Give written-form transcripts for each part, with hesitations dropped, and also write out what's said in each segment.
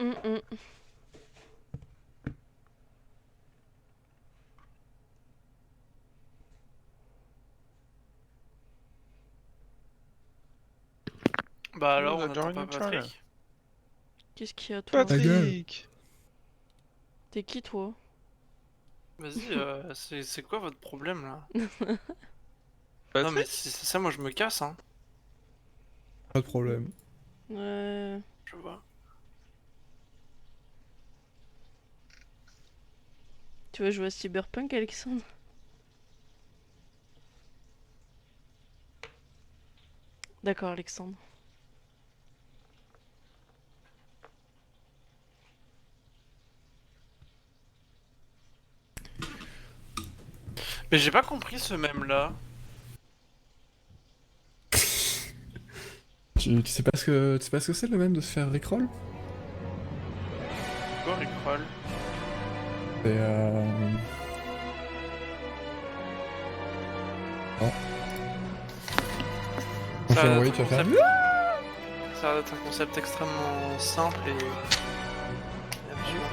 Mm. Bah alors, on a on déjà n'attend réuni pas Charles. Patrick. Qu'est-ce qu'il y a toi? Patrick! T'es qui toi? Vas-y, c'est quoi votre problème là? Non mais Patrick? si c'est ça, moi je me casse, hein. Pas de problème. Ouais. Je vois. Tu veux jouer à Cyberpunk, Alexandre? D'accord, Alexandre. Mais j'ai pas compris ce même là. Tu sais pas ce que c'est le même de se faire rickroll? Quoi, Rickroll? C'est Oh. Quand Ça tu a vas envoyer, l'air tu vas faire... Ça a l'air d'être un concept extrêmement simple et absurde.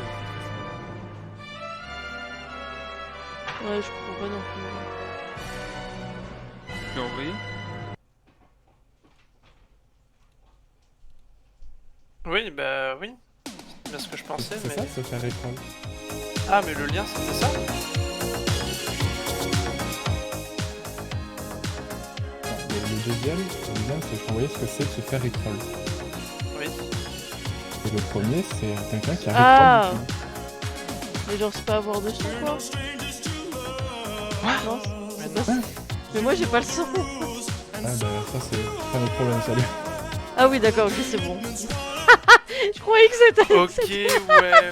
Ouais, je comprends pas non plus. Tu l'as envoyé? Oui, bah oui. C'est bien ce que je pensais, C'est mais... ça, se faire rickroll. Ah, mais le lien c'était ça? Le deuxième, c'est je t'envoyais ce que c'est de se faire rickroll. Oui. Et le premier, c'est quelqu'un qui a Ah. rickroll YouTube. Mais genre, c'est pas avoir de son quoi? Non, c'est pas ça. Mais moi j'ai pas le son. Ah bah ça c'est pas notre problème, salut. Ah oui, d'accord, ok, c'est bon. Je croyais que c'était. Ok, ouais.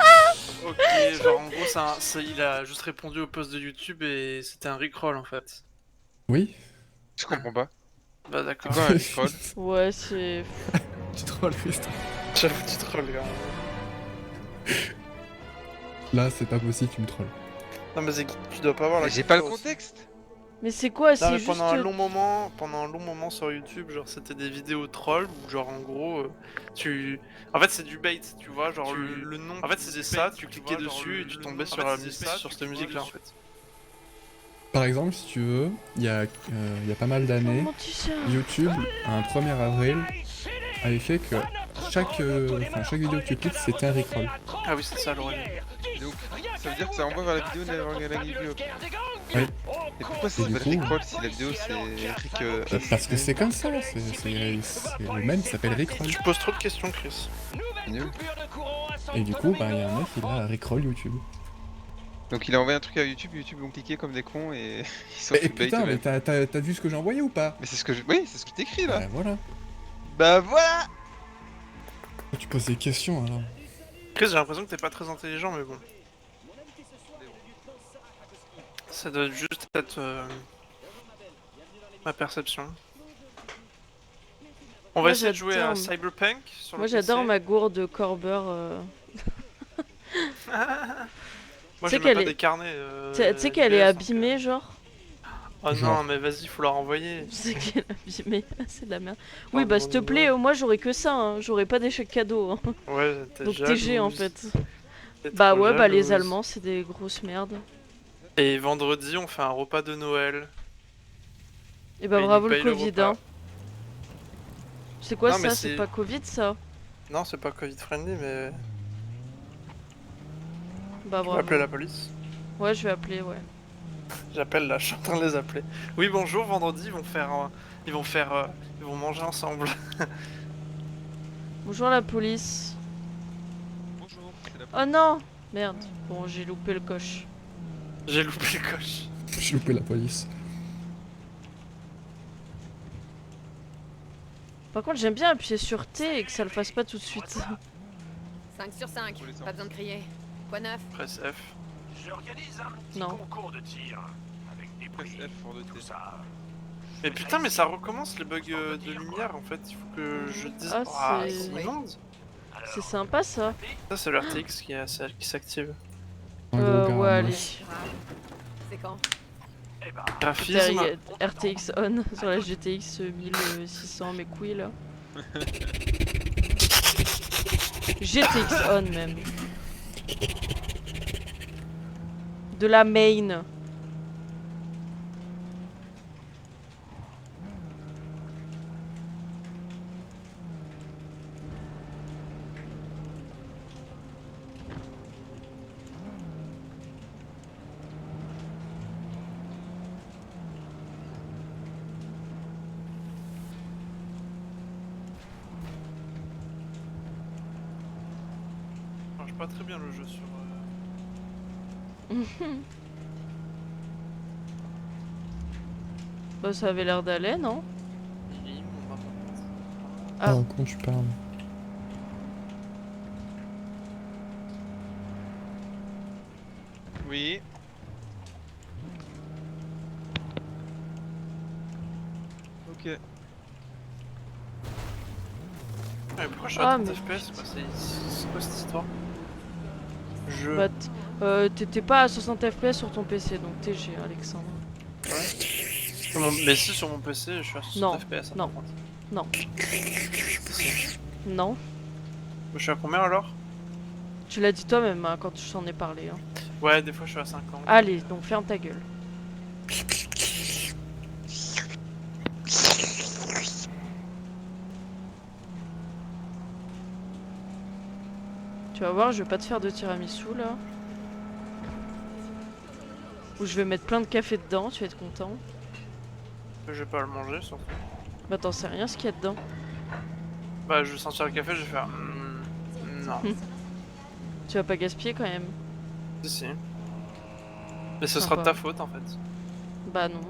Ok, genre en gros, il a juste répondu au post de YouTube et c'était un Rickroll en fait. Oui. Je comprends pas. Bah C'est d'accord. quoi un Rickroll? Ouais, c'est. Tu trolls, Christophe. J'avoue, tu trolls, gars. Là, c'est pas possible, tu me trolls. Non mais tu dois pas avoir la J'ai pas le culture aussi. contexte! Mais c'est quoi? Non C'est mais juste. pendant un long moment sur YouTube, genre c'était des vidéos trolls où genre en gros en fait c'est du bait, tu vois, genre le nom. En fait c'était ça, tu cliquais dessus et tu tombais sur sur cette musique là en fait. Par exemple, si tu veux, il y a pas mal d'années, Comment tu sais? YouTube, un 1er avril, avait fait que chaque vidéo que tu cliques, c'était un rickroll. Ah oui c'est ça l'origine. Donc, ça veut dire que ça envoie vers la vidéo la vidéo. Oui. Et pourquoi ça Et du s'appelle coup- Rickroll si la vidéo c'est Rick... Parce que c'est comme ça, c'est le même qui s'appelle rickroll. Tu poses trop de questions Chris. nul. Et du coup, bah, il y a un mec qui a rickroll YouTube. Donc il a envoyé un truc à YouTube, YouTube ont cliqué comme des cons et ils sont Et fait bait putain, mais eux-mêmes. t'as vu ce que j'ai envoyé ou pas? Mais c'est ce que je... Oui, c'est ce qui t'écrit là! Bah voilà. Bah voilà! Tu poses des questions alors. Chris, j'ai l'impression que t'es pas très intelligent mais bon. Ça doit juste être ma perception. On va Moi, essayer de jouer à j'adore- Cyberpunk sur Moi le j'adore PC. ma gourde Corber. Moi sais j'ai même qu'elle pas est- des carnets. Tu sais qu'elle est abîmée, genre? Oh Genre. non, mais vas-y, faut la renvoyer. Tu sais qu'elle est abîmée. C'est de la merde. Oh, Oui, bah s'il te bon, plaît, bon. moi j'aurais que ça, hein. J'aurais pas d'échec cadeau. Hein. Ouais, t'es Donc jalouse. TG en fait. T'es Bah trop ouais, bah les jalouse. Allemands c'est des grosses merdes. Et vendredi, on fait un repas de Noël. Et bah Et il bravo nous le paye le Covid, repas. hein. C'est quoi Non, mais ça? C'est c'est- pas Covid ça? Non, c'est pas Covid friendly, mais. Bah Tu vas bravo. appeler la police. Ouais, je vais appeler, ouais. J'appelle là, je suis en train de les appeler. Oui, bonjour, vendredi, ils vont faire. Ils vont manger ensemble. Bonjour la police. Bonjour, c'est la... Oh non! Merde. Bon, j'ai loupé le coche. J'ai loupé le coche. J'ai loupé la police. Par contre, j'aime bien appuyer sur T et que ça le fasse pas tout de suite. 5 sur 5, pas besoin de crier. Quoi neuf? Presse F. J'organise un petit Non. concours de tir avec des Presse prix, F pour le tout T. ça. Mais putain, mais ça recommence les bugs de lumière en fait. Il faut que je dise. Ah, Ah, c'est- c'est immonde. C'est sympa ça. Ça, c'est le RTX qui s'active. Un gros gars, Ouais, moi. allez. C'est quand? Eh ben, Graphisme. RTX on sur la GTX 1600, mes couilles là. GTX on même. De la main. Ça marche pas très bien le jeu sur. Bah ça avait l'air d'aller, non? Il est immonde, hein, par contre. Ah. Oh, comment tu parles? Oui. Ok. Mais pourquoi je suis Ah, à 30 mais FPS quoi, c'est quoi cette histoire? Je. Bah t'étais pas à 60 FPS sur ton PC, donc TG, Alexandre. Mais si sur mon PC, je suis à 60 Non, FPS. hein, non. par contre. Non. Si. Non. Je suis à combien alors? Tu l'as dit toi-même hein, quand je t'en ai parlé. Hein. Ouais, des fois je suis à 50. Allez, donc ferme ta gueule. Tu vas voir, je vais pas te faire de tiramisu là. Ou je vais mettre plein de café dedans, tu vas être content. Je vais pas le manger surtout. Bah t'en sais rien ce qu'il y a dedans. Bah je vais sentir le café, je vais faire. Non. Tu vas pas gaspiller quand même. Si si. Mais ce Sympa. sera de ta faute en fait. Bah non.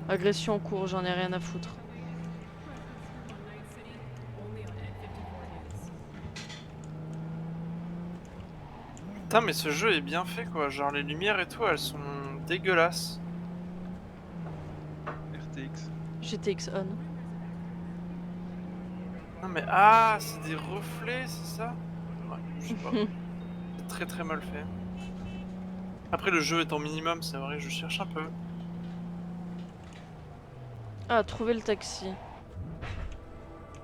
Agression en cours, j'en ai rien à foutre. Putain mais ce jeu est bien fait quoi, genre les lumières et tout elles sont dégueulasses. RTX. GTX on. Non mais ah c'est des reflets c'est ça? Ouais, je sais pas. C'est très très mal fait. Après le jeu est en minimum c'est vrai, je cherche un peu. Ah, trouver le taxi.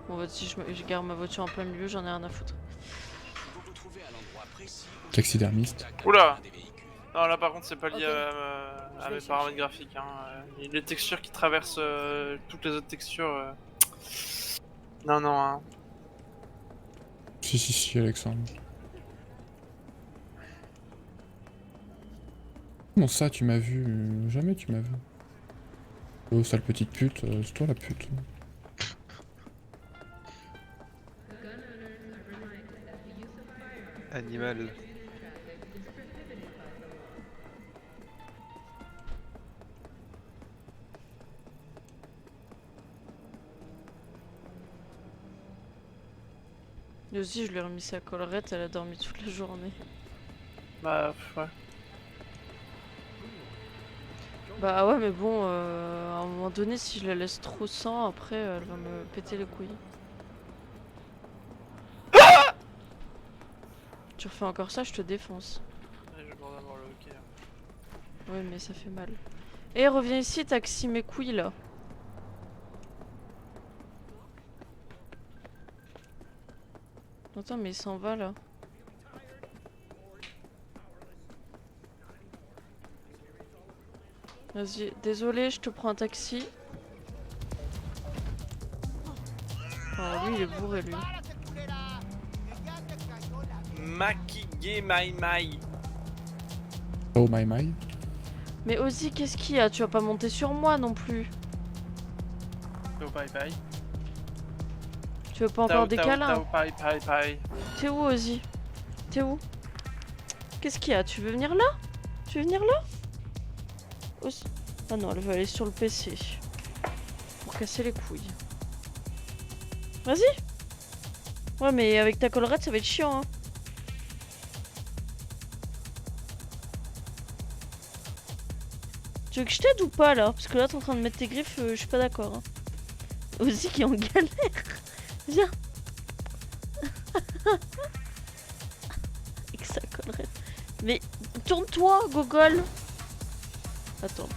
Bon bah si je gare ma voiture en plein milieu, j'en ai rien à foutre. Taxidermiste. Oula! Non là par contre c'est pas lié à mes paramètres graphiques hein. Les textures qui traversent toutes les autres textures. Non non hein. Si, Alexandre. Comment ça, tu m'as vu? Jamais tu m'as vu. Oh, sale petite pute, c'est toi la pute. Animal. Et aussi, je lui ai remis sa collerette, elle a dormi toute la journée. Bah ouais. Bah ouais, mais bon, à un moment donné, si je la laisse trop sans, après, elle va me péter les couilles. Tu refais encore ça, je te défonce. Je vais avoir le hockey là. Ouais, mais ça fait mal. Et reviens ici, taxi mes couilles là. Attends, mais il s'en va là. Vas-y, désolé, je te prends un taxi. Oh, lui, il est bourré, lui. Makige Mai Mai. Oh my. Mais Ozzy, qu'est-ce qu'il y a? Tu vas pas monter sur moi non plus. Oh bye bye. Tu veux pas encore des câlins? Bye bye bye. T'es où, Ozzy? T'es où? Qu'est-ce qu'il y a? Tu veux venir là? Tu veux venir là? Ozzy. Ah non, elle veut aller sur le PC. Pour casser les couilles. Vas-y. Ouais, mais avec ta collerette, ça va être chiant, hein. Tu veux que je t'aide ou pas, là? Parce que là, t'es en train de mettre tes griffes, je suis pas d'accord, hein. Ozzy qui est en galère. Viens. Avec sa collerette. Mais tourne-toi, gogol. Attends.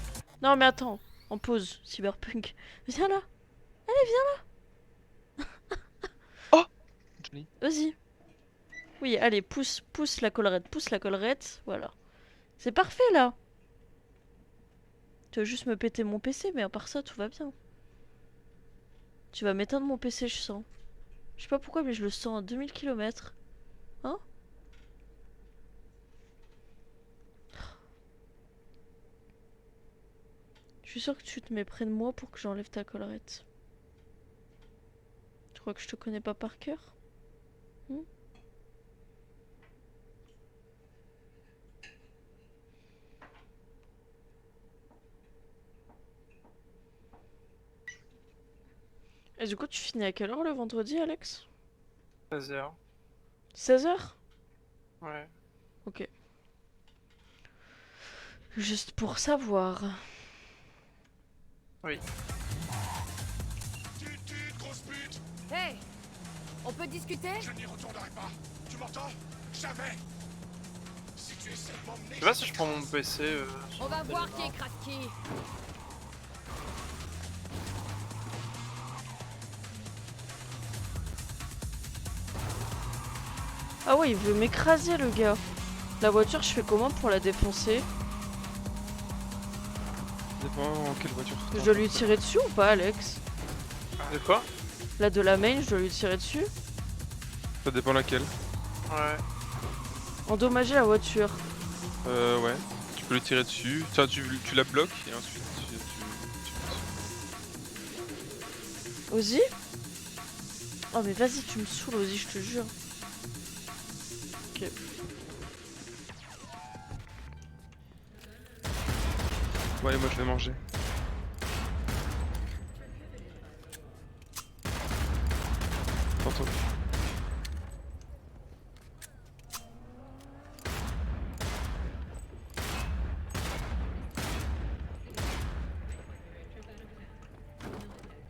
Non, mais attends. En pause, Cyberpunk. Viens là. Vas-y. Oui, allez, pousse la collerette, voilà. C'est parfait là. Tu vas juste me péter mon PC, mais à part ça, tout va bien. Tu vas m'éteindre mon PC, je sens. Je sais pas pourquoi, mais je le sens à 2000 km. Hein? Je suis sûre que tu te mets près de moi pour que j'enlève ta collerette. Tu crois que je te connais pas par cœur? Et du coup, tu finis à quelle heure le vendredi, Alex? 16h. 16h? Ouais. Ok. Juste pour savoir. Oui. Hey, on peut discuter? Je n'y retournerai pas. Tu m'entends? Jamais. Si tu essaies de m'emmener... Je sais pas si je prends mon PC. On va voir qui écrase qui. Ah ouais, il veut m'écraser, le gars. La voiture, je fais comment pour la défoncer? Ça dépend en quelle voiture. Je dois lui tirer dessus ou pas, Alex? De quoi? La de la main, je dois lui tirer dessus? Ça dépend laquelle. Ouais. Endommager la voiture. Ouais. Tu peux le tirer dessus. Enfin, tu la bloques et ensuite Ozzy? Oh mais vas-y, tu me saoules, Ozzy, je te jure. Ok. Bon allez, moi je vais manger. Tantôt.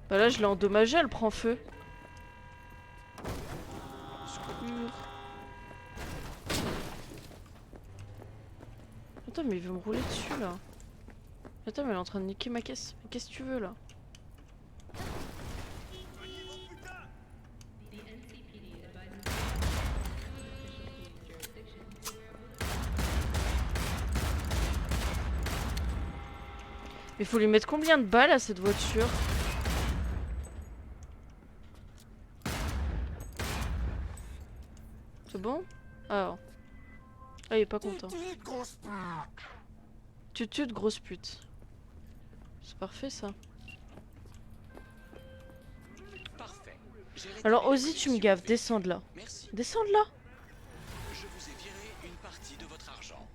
Bah là, je l'ai endommagée, elle prend feu. Secours. Attends, mais il veut me rouler dessus là. Attends, mais elle est en train de niquer ma caisse. Mais qu'est-ce que tu veux là? Mais faut lui mettre combien de balles à cette voiture? C'est bon? Ah. Ah, il est pas content. Tu tues de grosse pute. C'est parfait ça. Parfait. Alors Ozzy, tu me gaves, descends de là. Merci. Descends de là. Je vous ai viré une partie de votre argent.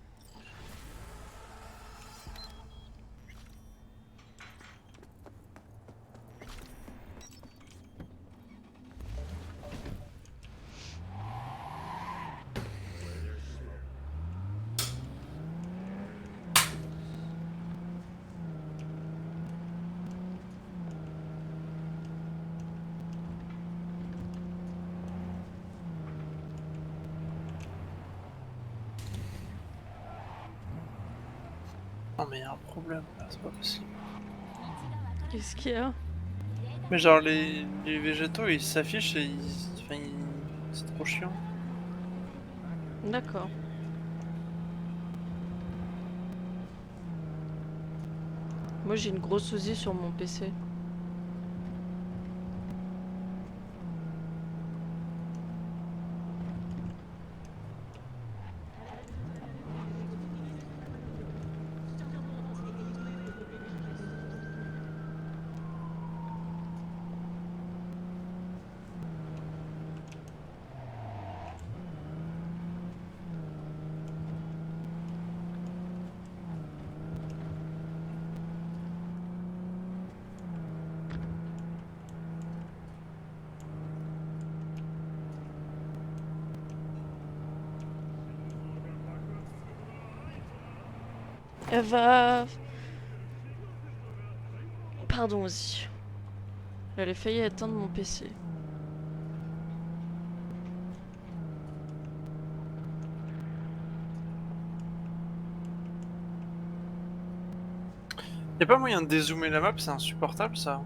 Non mais y a un problème là, c'est pas possible. Qu'est-ce qu'il y a? Mais genre les végétaux ils s'affichent et enfin, c'est trop chiant. D'accord. Moi j'ai une grosse Ozzy sur mon PC. Elle va... Pardon Ozzy. Elle a failli atteindre mon PC. Y'a pas moyen de dézoomer la map, c'est insupportable ça.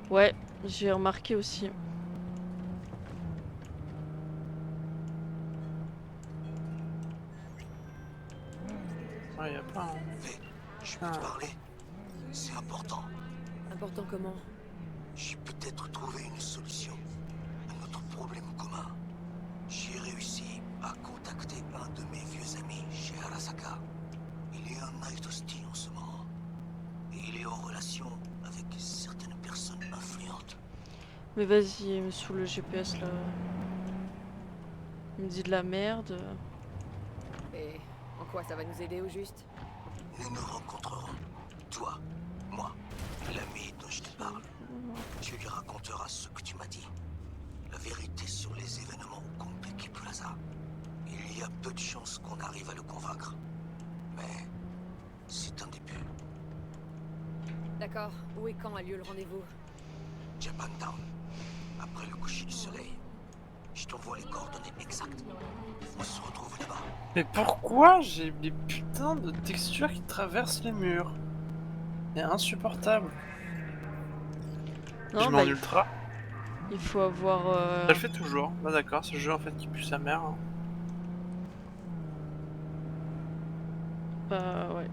Ouais, j'ai remarqué aussi. Ouais, y a pas un... Je peux te parler. C'est important. Important comment? J'ai peut-être trouvé une solution à notre problème commun. J'ai réussi à contacter un de mes vieux amis chez Arasaka. Il est un Night Hostile en ce moment. Et il est en relation avec certaines personnes influentes. Mais vas-y, il me saoule le GPS là. Il me dit de la merde. Et en quoi ça va nous aider au juste? Nous nous rencontrerons. Toi, moi, l'ami dont je te parle. Tu lui raconteras ce que tu m'as dit. La vérité sur les événements au Konpeki Plaza. Il y a peu de chances qu'on arrive à le convaincre. Mais c'est un début. D'accord. Où et quand a lieu le rendez-vous? Japantown. Après le coucher du soleil. Je t'envoie les coordonnées exactes. On se retrouve là-bas. Mais pourquoi j'ai des putains de textures qui traversent les murs? C'est insupportable. Je Non, mets en bah ultra. il faut avoir... Ça le fait toujours. Bah d'accord, c'est le jeu en fait qui pue sa mère. Hein. Bah ouais.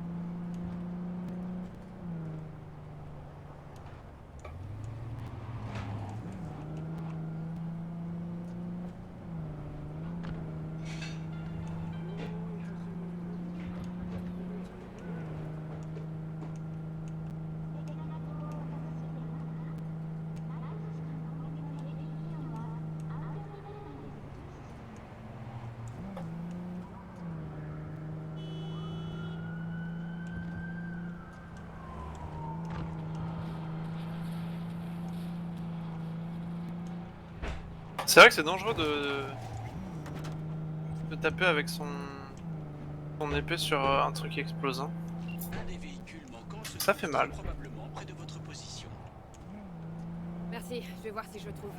C'est vrai que c'est dangereux de taper avec son épée sur un truc qui explose. Hein. Un des véhicules manquants se Ça fait trouve mal. probablement près de votre position. Merci, je vais voir si je le trouve.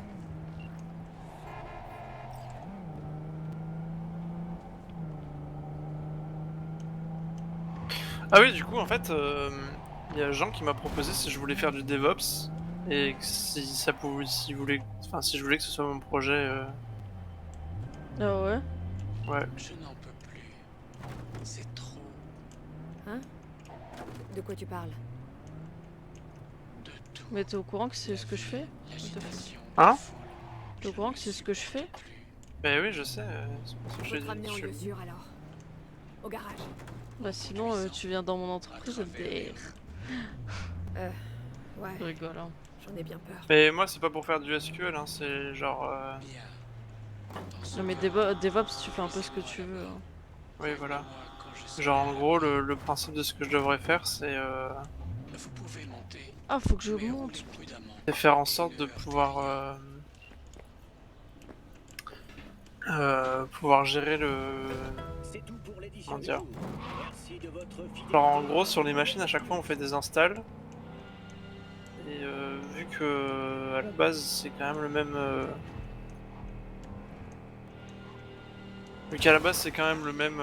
Ah oui, du coup, en fait, il y a Jean qui m'a proposé si je voulais faire du DevOps et que si ça pouvait, si je voulais que ce soit mon projet. Ah ouais? Ouais. Je n'en peux plus. C'est trop De quoi tu parles? de tout. Mais t'es au courant que c'est ce que je fais? L'agitation Hein de foule. T'es au courant que c'est ce que je fais? Bah oui, je sais. C'est pour ça que Je je vais te ramener en l'ai lieu dit. sûr alors. Au garage. Bah sinon tu viens dans mon entreprise et travers Ouais, je rigole hein. j'en ai bien peur. Mais moi, c'est pas pour faire du SQL, hein, c'est genre. Bien. Non mais DevOps tu fais un peu ce que tu veux. Hein. Oui, voilà. Quand je serai Genre, en là, gros, le principe de ce que je devrais faire, c'est vous pouvez monter, Ah faut que je mais monte. roulez prudemment. faire en sorte de pouvoir gérer le. Comment dire? Genre, en gros, sur les machines, à chaque fois, on fait des installs. Et vu que à la base, c'est quand même le même. Vu qu'à la base, c'est quand même le même.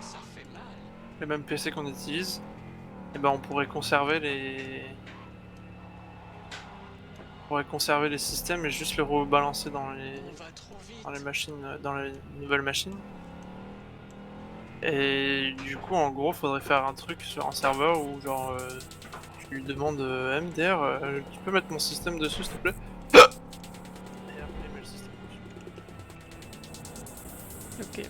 Ça fait mal. Le même PC qu'on utilise, et ben on pourrait conserver les systèmes et juste les rebalancer dans On va trop vite. les machines, dans les nouvelles machines. Et du coup, en gros, faudrait faire un truc sur un serveur où genre tu lui demandes MDR, tu peux mettre mon système dessus s'il te plaît? Et après, il met le système dessus. Ok.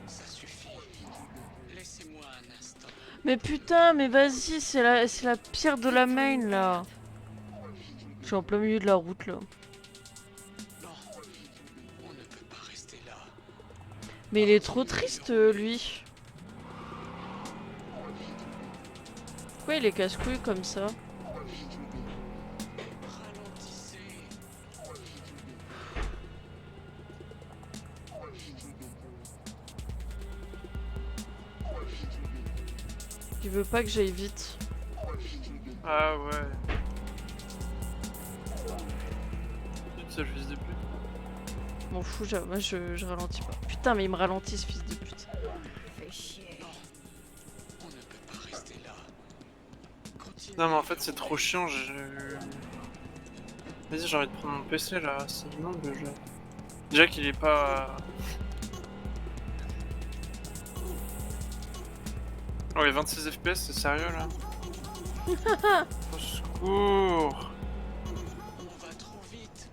Ça suffit. Laissez-moi un instant. Mais putain mais vas-y c'est la pierre de la main là. Je suis en plein milieu de la route là. Non. On ne peut pas rester là. Mais il est trop triste lui. Pourquoi il est casse-couille comme ça? Ralentissez. Il veut pas que j'aille vite. Ah ouais. Une seule fils de pute. M'en fous, moi je ralentis pas. Putain mais il me ralentit ce fils de pute. Fais chier. Non mais en fait c'est trop chiant, Vas-y, j'ai envie de prendre mon PC là, c'est long le jeu. Déjà qu'il est pas... Oh, les 26 FPS, c'est sérieux là? Au secours! On va trop vite.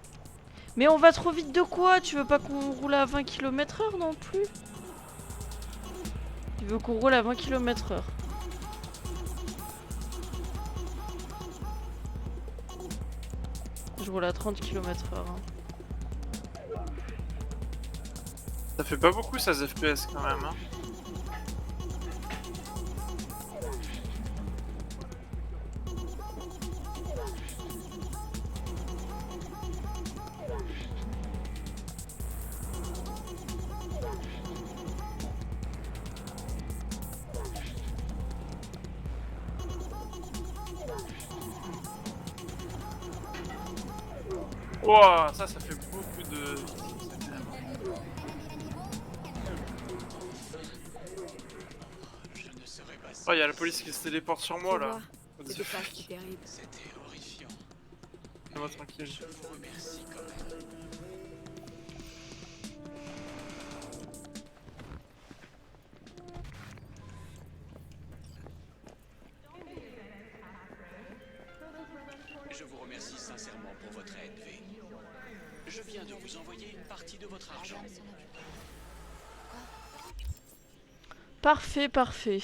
Mais on va trop vite de quoi? Tu veux pas qu'on roule à 20 km/h non plus? Tu veux qu'on roule à 20 km/h? Je roule à 30 km/h. Hein. Ça fait pas beaucoup 16 FPS quand même, hein. Wow, ça fait beaucoup de... Je ne serais pas si... Oh, y'a la police qui se téléporte sur moi Tu là. vois, What c'est the de ça fuck? qui est terrible. C'était horrifiant. Laisse-moi tranquille. Je vous remercie quand même. Je vous remercie sincèrement pour votre aide, V. Je viens de vous envoyer une partie de votre argent. Parfait, parfait.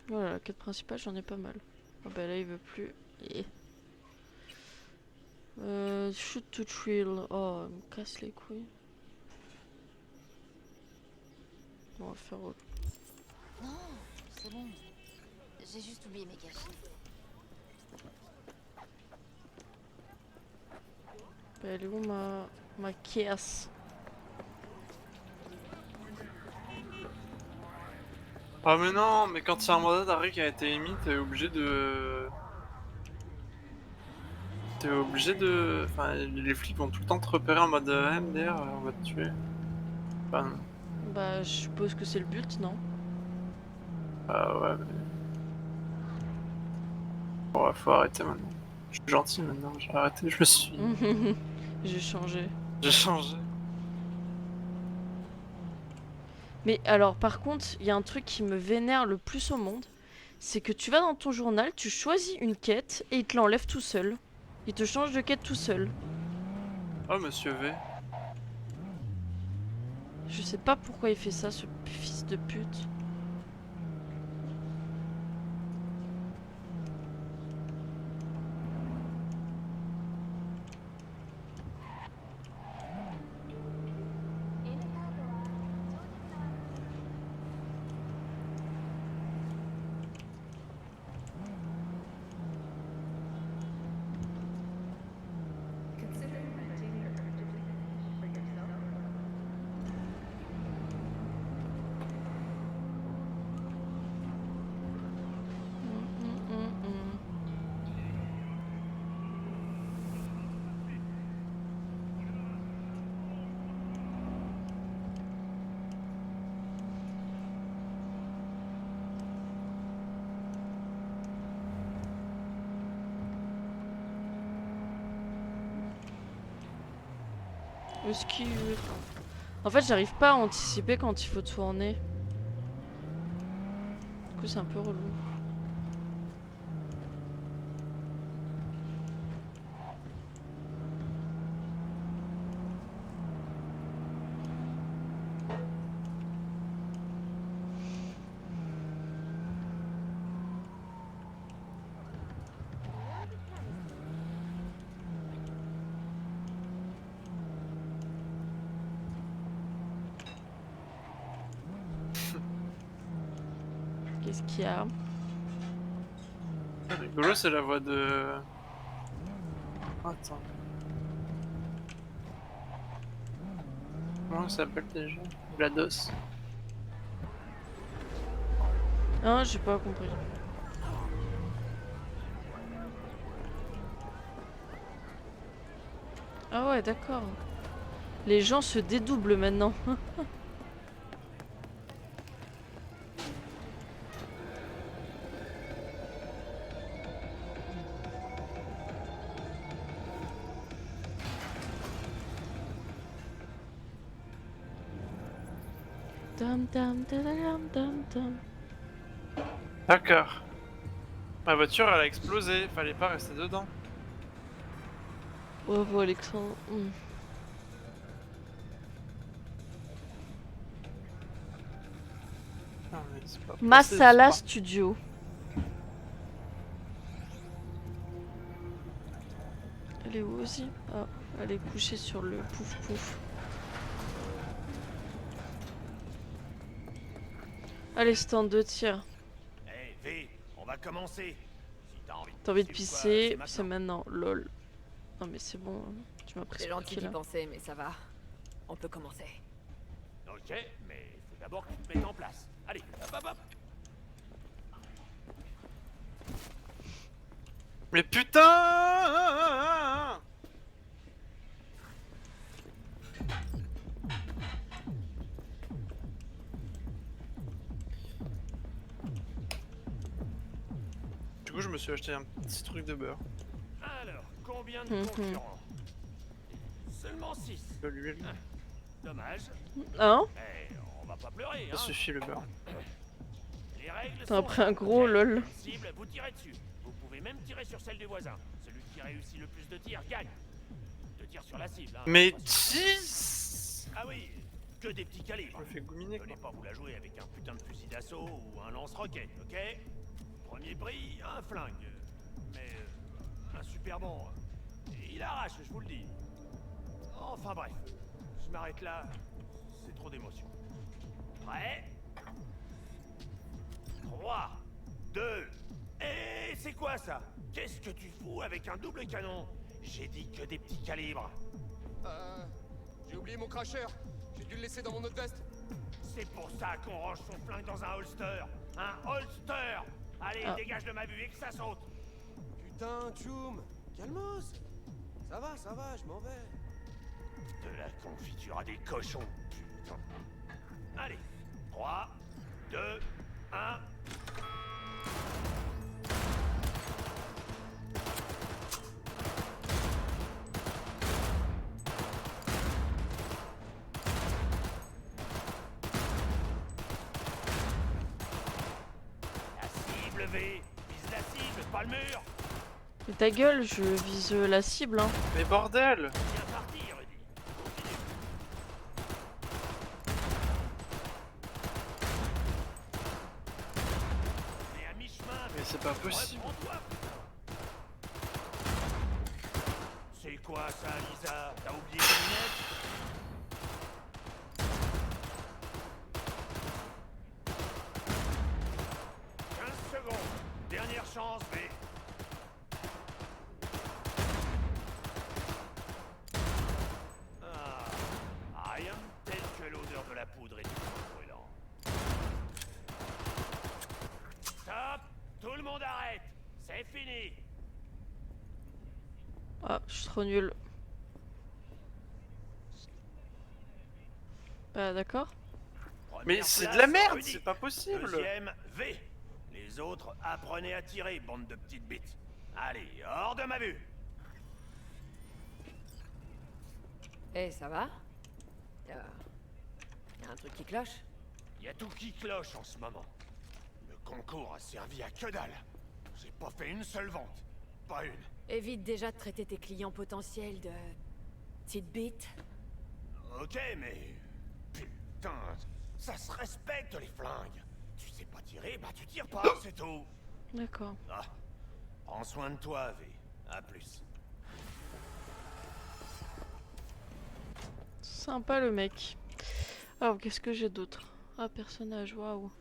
Voilà, la quête principale, j'en ai pas mal. Ah bah là, il veut plus. Yeah. Shoot to thrill. Oh, il me casse les couilles. On va faire autre. Non, c'est bon. J'ai juste oublié mes caches. Bah, elle est où ma caisse? Ah mais non, mais quand il y a un mandat d'arrêt qui a été émis, t'es obligé de... Enfin, les flics vont tout le temps te repérer en mode MDR, on va te tuer. Enfin, non. Bah, je suppose que c'est le but, non? Ah ouais, mais... Bon, ouais, faut arrêter maintenant. Je suis gentil maintenant, j'ai arrêté, je me suis... J'ai changé. J'ai changé. Mais alors, par contre, il y a un truc qui me vénère le plus au monde. C'est que tu vas dans ton journal, tu choisis une quête et il te l'enlève tout seul. Il te change de quête tout seul. Oh, monsieur V. Je sais pas pourquoi il fait ça, ce fils de pute. Est-ce qu'il... En fait, j'arrive pas à anticiper quand il faut tourner. Du coup, c'est un peu relou. Qu'est-ce qu'il y a? Rigolo, c'est la voix de... Attends. Comment ça s'appelle déjà? GLaDOS. Ah, j'ai pas compris. Ah ouais, d'accord. Les gens se dédoublent maintenant. Dam, dam, dadadam, dam, dam. D'accord. Ma voiture elle a explosé, fallait pas rester dedans. Bravo Alexandre. Non, mais c'est pas Masala possible, Studio. Elle est où aussi? Ah, elle est couchée sur le pouf pouf. Allez, stand de tir. Hey, V, on va commencer. Si T'as envie de pisser, c'est c'est maintenant. Lol. Non mais c'est bon, tu m'as pris C'est ce coup de gentil pied, d'y là. penser, mais ça va. On peut commencer. Ok, mais faut d'abord que tu te mettes en place. Allez, hop hop hop. Mais putain! Du coup, je me suis acheté un petit truc de beurre. Alors, combien de concurrents? Seulement 6. De l'huile. Dommage. Hein? Eh, on va pas pleurer, Ça hein. suffit le beurre. Les règles T'en as sont pris un simples, gros, ok. lol. Une cible, vous tirez dessus. Vous pouvez même tirer sur celle du voisin. Celui qui réussit le plus de tirs gagne. 2 tirs sur la cible, hein. Mais Pas sur- 10! Ah oui, que des petits Je calibres. me fais gouminer Venez quoi. pas vous la jouer avec un putain de fusil d'assaut ou un lance-roquette, ok? Premier prix, un flingue. Mais un super bon. Et il arrache, je vous le dis. Enfin bref, je m'arrête là. C'est trop d'émotions. Prêt? 3, 2, et c'est quoi ça? Qu'est-ce que tu fous avec un double canon? J'ai dit que des petits calibres. J'ai oublié mon cracheur. J'ai dû le laisser dans mon autre veste. C'est pour ça qu'on range son flingue dans un holster. Un holster! Allez, Ah. dégage de ma vue et que ça saute! Putain, Tchoum, calmos. Ça va, je m'en vais. De la confiture à des cochons, putain. Allez, 3, 2, 1... La cible, V! Vise la cible, pas le mur! Mais ta gueule, je vise la cible, hein. Mais bordel! Bien parti, Rudy. Continue. On est à mi-chemin, Mais c'est pas possible. reprends-toi, putain. C'est quoi ça, Lisa? T'as oublié tes lunettes? Secondes. Dernière chance, mais... Ah, rien tel que l'odeur de la poudre et du feu brûlant. Stop! Tout le monde arrête! C'est fini! Ah, je suis trop nulle. Bah d'accord. Mais Première c'est de place, la merde, Rudy. c'est pas possible! Deuxième, V. Les autres, apprenez à tirer, bande de petites bites. Allez, hors de ma vue! Eh, ça va? Y'a un truc qui cloche? Y a tout qui cloche en ce moment. Le concours a servi à que dalle. J'ai pas fait une seule vente. Pas une. Évite déjà de traiter tes clients potentiels de... petites bites. Ok, mais... Putain, ça se respecte les flingues. Tu sais pas tirer, bah tu tires pas, c'est tout. D'accord. Ah, prends soin de toi, V. À plus. Sympa le mec. Alors qu'est-ce que j'ai d'autre? Ah, personnage, waouh.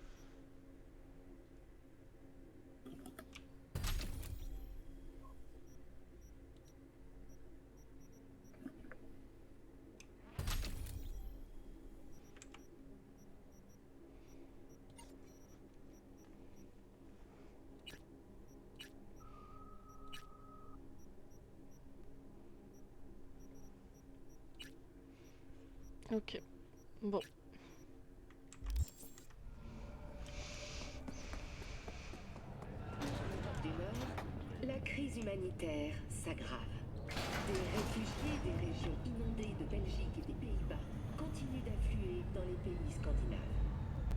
Ok. Bon. Du Nord, la crise humanitaire s'aggrave. Des réfugiés des régions inondées de Belgique et des Pays-Bas continuent d'affluer dans les pays scandinaves.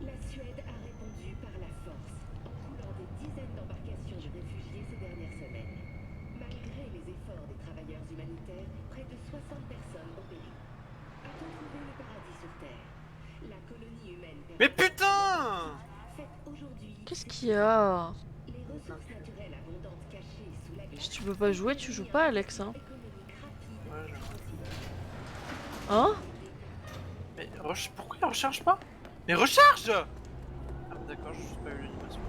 La Suède a répondu par la force, en coulant des dizaines d'embarcations de réfugiés ces dernières semaines. Malgré les efforts des travailleurs humanitaires, près de 60 personnes ont péri. A-t-on trouvé le paradis sur Terre? La colonie humaine Mais putain! fête aujourd'hui Qu'est-ce qu'il y a? les ressources naturelles abondantes cachées sous la glace. Si tu peux pas jouer, tu joues pas, Alex. Hein? Ouais, Hein? mais pourquoi il recharge pas? Mais recharge! Ah d'accord, j'ai juste pas eu l'animation.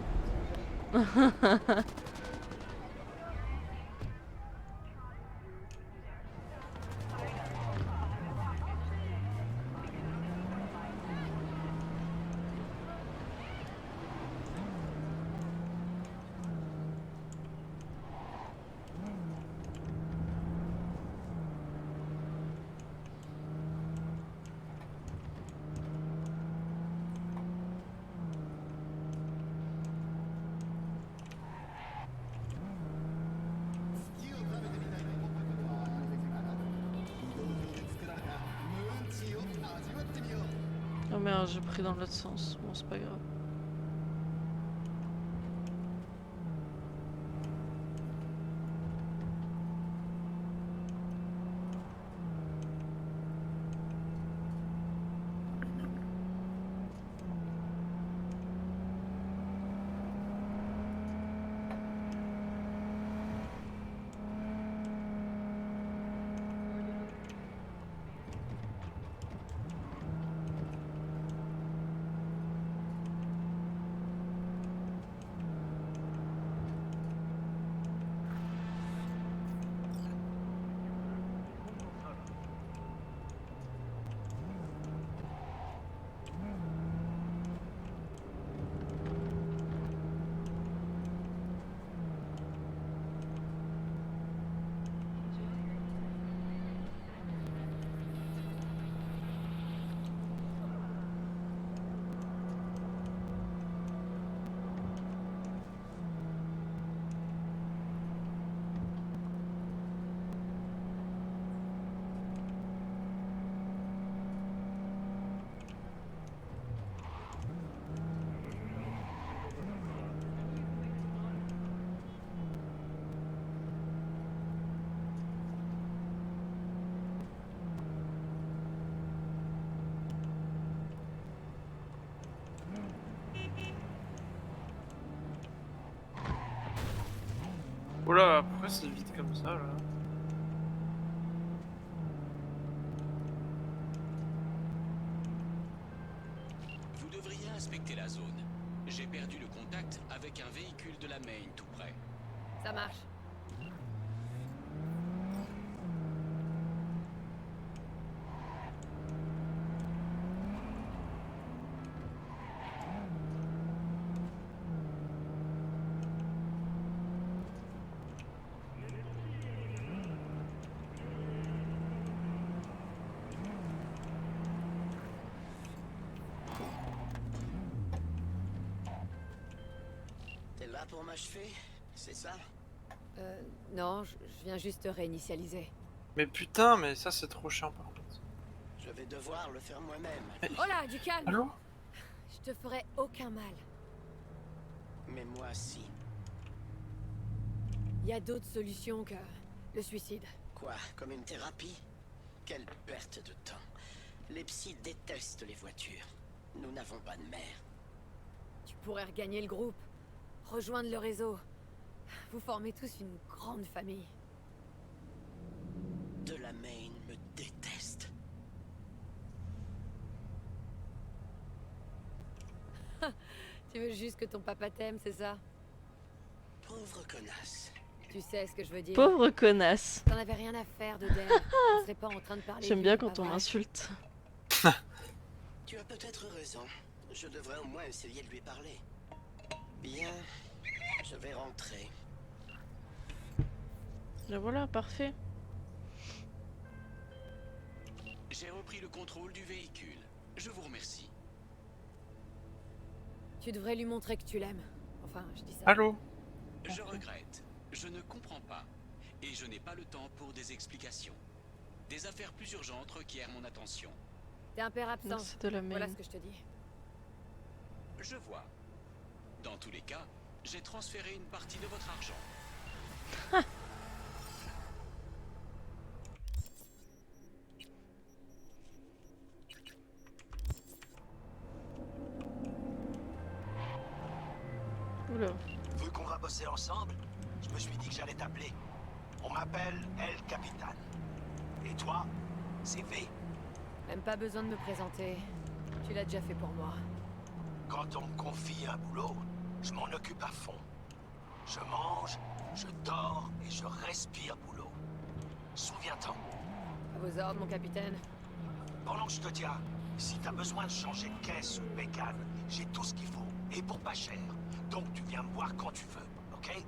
Oh merde, j'ai pris dans l'autre sens. Bon, c'est pas grave. Oula, pourquoi c'est vite comme ça là? Vous devriez inspecter la zone. J'ai perdu le contact avec un véhicule de la Maine tout près. Ça marche. T'es là pour m'achever? C'est ça? Non, je viens juste réinitialiser. Mais putain, mais ça c'est trop chiant par contre. Je vais devoir le faire moi-même. Oh là, du calme! Allô? Je te ferai aucun mal. Mais moi si. Il y a d'autres solutions que le suicide. Quoi? Comme une thérapie? Quelle perte de temps. Les psys détestent les voitures. Nous n'avons pas de mère. Tu pourrais regagner le groupe, rejoindre le réseau. Vous formez tous une grande famille. De la Maine me déteste. Tu veux juste que ton papa t'aime, c'est ça? Pauvre connasse. Tu sais ce que je veux dire. Pauvre connasse. T'en avais rien à faire de Dan. On serait pas en train de parler. J'aime de bien lui, quand pas on vrai? m'insulte. Tu as peut-être raison. Je devrais au moins essayer de lui parler. Bien, je vais rentrer. Et voilà, parfait. J'ai repris le contrôle du véhicule. Je vous remercie. Tu devrais lui montrer que tu l'aimes. Enfin, je dis ça. Allô? Je regrette. Je ne comprends pas. Et je n'ai pas le temps pour des explications. Des affaires plus urgentes requièrent mon attention. T'es un père absent. Donc c'est de la Voilà Maine. ce que je te dis. Je vois. Dans tous les cas, j'ai transféré une partie de votre argent. Oula. Vu qu'on va bosser ensemble, je me suis dit que j'allais t'appeler. On m'appelle El Capitan. Et toi, c'est V. Même pas besoin de me présenter. Tu l'as déjà fait pour moi. Quand on me confie un boulot, je m'en occupe à fond. Je mange, je dors et je respire boulot. Souviens-t'en. À vos ordres, mon capitaine. Pendant que je te tiens, si t'as besoin de changer de caisse ou de bécane, j'ai tout ce qu'il faut. Et pour pas cher. Donc tu viens me voir quand tu veux, ok?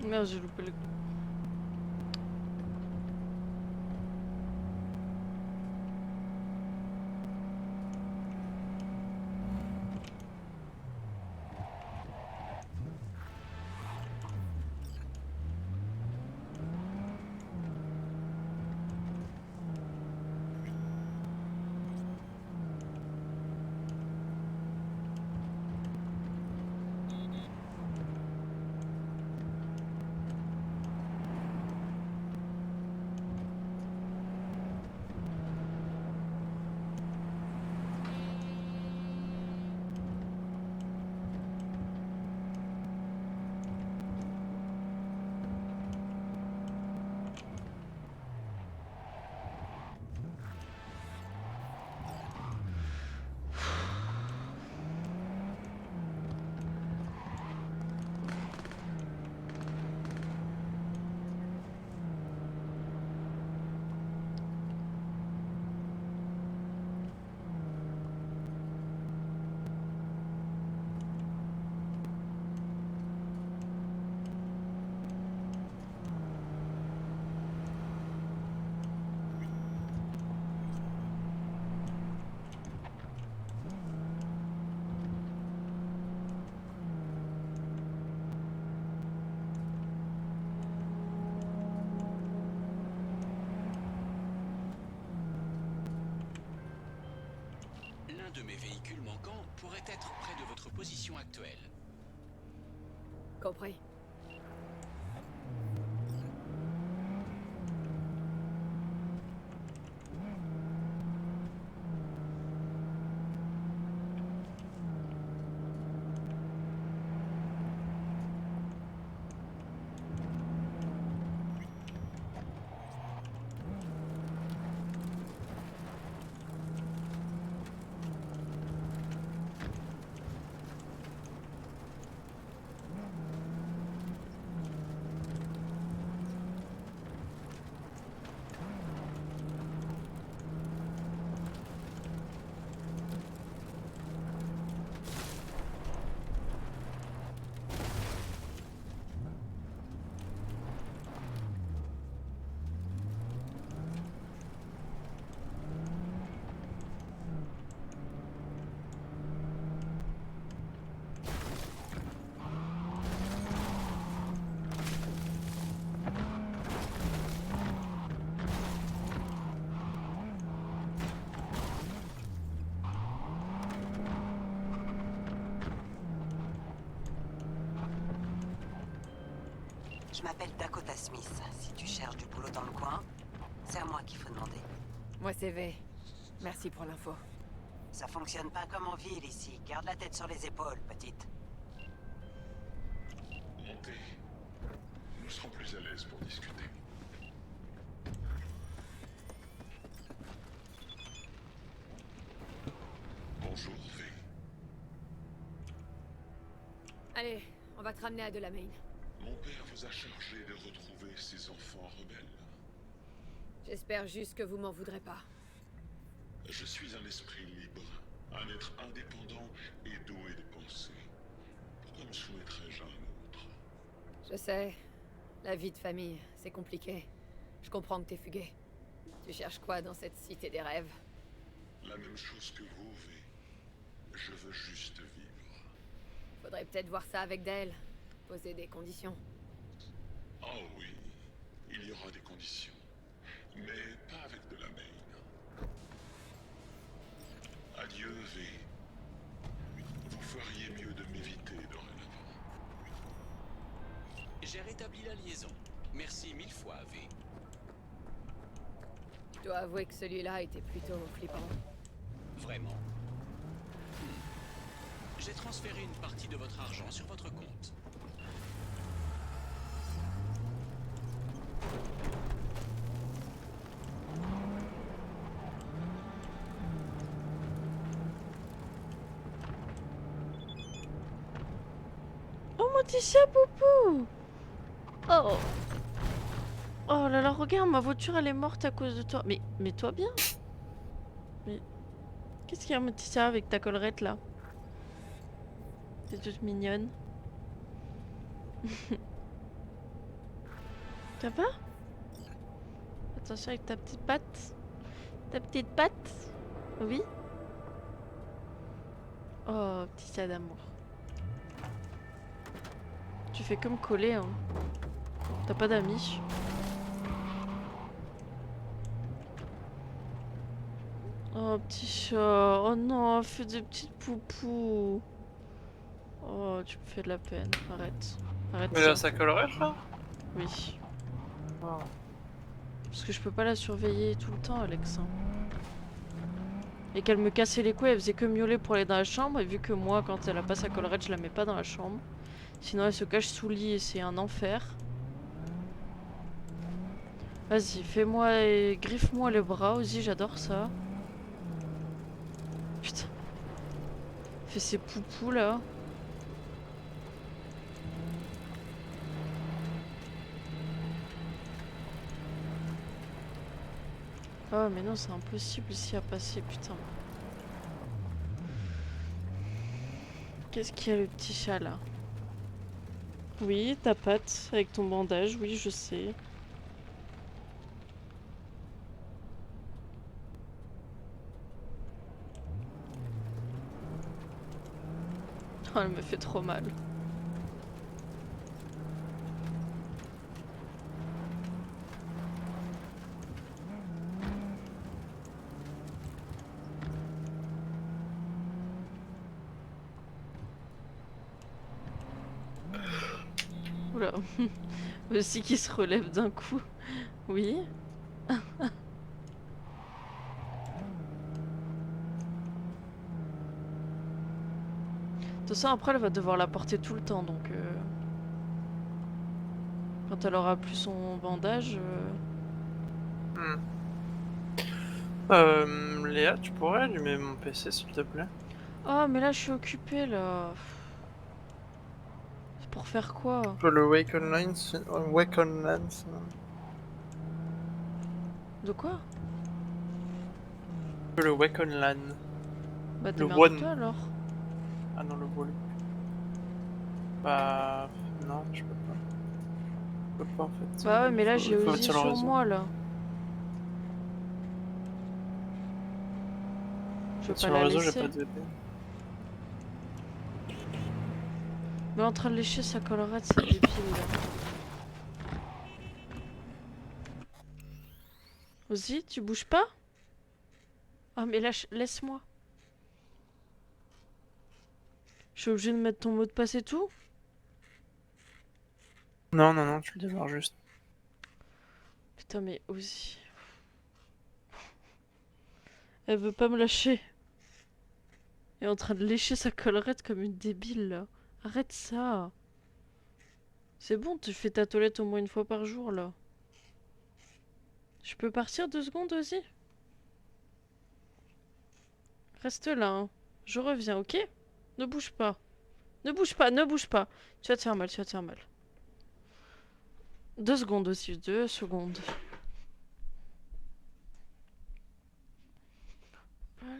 Merde, j'ai loupé le... L'un de mes véhicules manquants pourrait être près de votre position actuelle. Compris. Je m'appelle Dakota Smith. Si tu cherches du boulot dans le coin, c'est à moi qu'il faut demander. Moi, c'est V. Merci pour l'info. Ça fonctionne pas comme en ville ici. Garde la tête sur les épaules, petite. Montez. Nous serons plus à l'aise pour discuter. Bonjour, V. Allez, on va te ramener à Delamain. Mon père vous a chargé de retrouver ces enfants rebelles. J'espère juste que vous m'en voudrez pas. Je suis un esprit libre, un être indépendant et doué de pensée. Pourquoi me soumettrais-je à un autre? Je sais. La vie de famille, c'est compliqué. Je comprends que t'es fugué. Tu cherches quoi dans cette cité des rêves? La même chose que vous, V. Je veux juste vivre. Faudrait peut-être voir ça avec Dale. Poser des conditions. Oh oui, il y aura des conditions. Mais pas avec de la main. Adieu, V. Vous feriez mieux de m'éviter dorénavant. J'ai rétabli la liaison. Merci 1000 fois, V. Je dois avouer que celui-là était plutôt flippant. Vraiment. J'ai transféré une partie de votre argent sur votre compte. Oh mon petit chat Poupou. Oh. Oh là là, regarde, ma voiture elle est morte à cause de toi. Mais mets-toi bien. Mais qu'est-ce qu'il y a mon petit chat avec ta collerette là? T'es toute mignonne. Ça va? Attention avec ta petite patte. Ta petite patte. Oui. Oh, petit chat d'amour. Tu fais comme coller, hein. T'as pas d'amis. Oh, petit chat. Oh non, fais des petites poupous. Oh, tu me fais de la peine. Arrête. Arrête Mais ça. là, ça collerait là? Oui. Oh. Parce que je peux pas la surveiller tout le temps, Alex. Hein. Et qu'elle me cassait les couilles, elle faisait que miauler pour aller dans la chambre. Et vu que moi, quand elle a pas sa collerette, je la mets pas dans la chambre. Sinon, elle se cache sous le lit et c'est un enfer. Vas-y, fais-moi et griffe-moi les bras aussi, j'adore ça. Putain. Fais ces poupous là. Oh mais non, c'est impossible ici à passer, putain. Qu'est-ce qu'il y a le petit chat là? Oui, ta patte avec ton bandage, oui je sais. Oh, elle me fait trop mal. Oula. Aussi qui se relève d'un coup. Oui. De toute façon, après, elle va devoir la porter tout le temps, donc... Quand elle aura plus son bandage... Léa, tu pourrais allumer mon PC, s'il te plaît? Oh, mais là, je suis occupée, là. C'est pour faire quoi? Le Wake Online, Wake Online, De quoi? Le Wake Online. Bah, Le démerde-toi, alors. Ah non, le volume. Bah... Non, je peux pas. Je peux pas, en fait. Bah ouais, mais là, j'ai Faut Ozzy retirer le sur réseau. moi, là. Je peux Sur pas le la réseau, j'ai laisser. pas de VPN. Mais en train de lécher sa collerette, c'est débile, là. Ozzy, tu bouges pas? Ah, mais lâche, laisse-moi. Je suis obligée de mettre ton mot de passe et tout? Non, non, non, tu le démarres juste. Putain, mais Ozzy... Elle veut pas me lâcher. Elle est en train de lécher sa collerette comme une débile, là. Arrête ça. C'est bon, tu fais ta toilette au moins une fois par jour, là. Je peux partir 2 secondes, Ozzy? Reste là, hein. Je reviens, ok? Ne bouge pas. Ne bouge pas, ne bouge pas. Tu vas te faire mal, tu vas te faire mal. 2 secondes aussi, 2 secondes.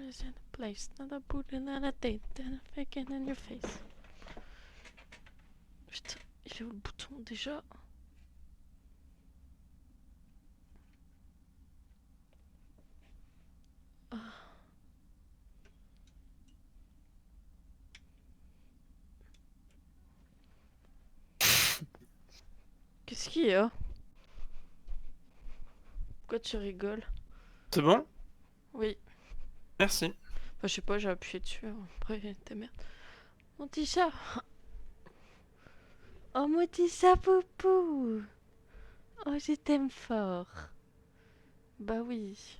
Is in a place, not a boot, not a date, and a faking in your face. Putain, il est où le bouton déjà? Ah. Qu'est-ce qu'il y a? Pourquoi tu rigoles? C'est bon? Oui. Merci. Enfin, je sais pas, j'ai appuyé dessus. Après, ta merde. Mon petit chat. Oh, mon petit chat poupou. Oh, je t'aime fort. Bah oui.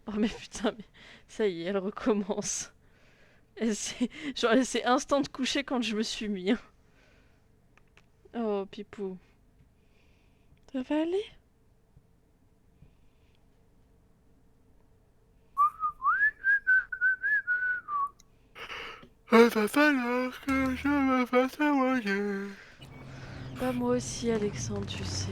Oh, mais putain, mais ça y est, elle recommence. Genre, elle s'est instant de coucher quand je me suis mis. Hein. Oh, Pipou. Ça va aller? Il va falloir que je me fasse à manger. Bah moi aussi, Alexandre, tu sais.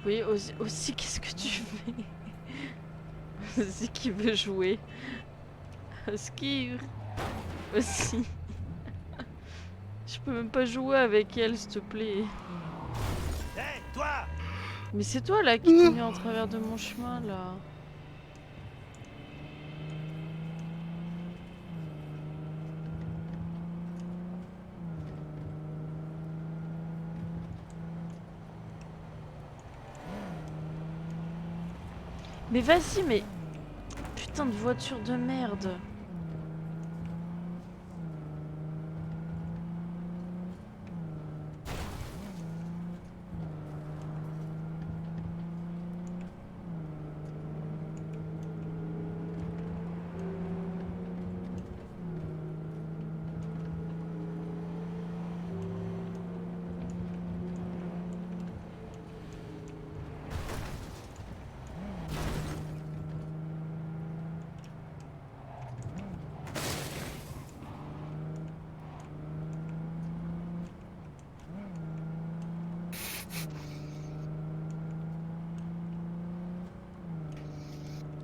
Oui, aussi qu'est-ce que tu fais? Aussi qui veut jouer. Skir. Aussi. Je peux même pas jouer avec elle, s'il te plaît. Hé, toi! Mais c'est toi là qui t'es mis en travers de mon chemin là. Mais vas-y, mais... Putain de voiture de merde.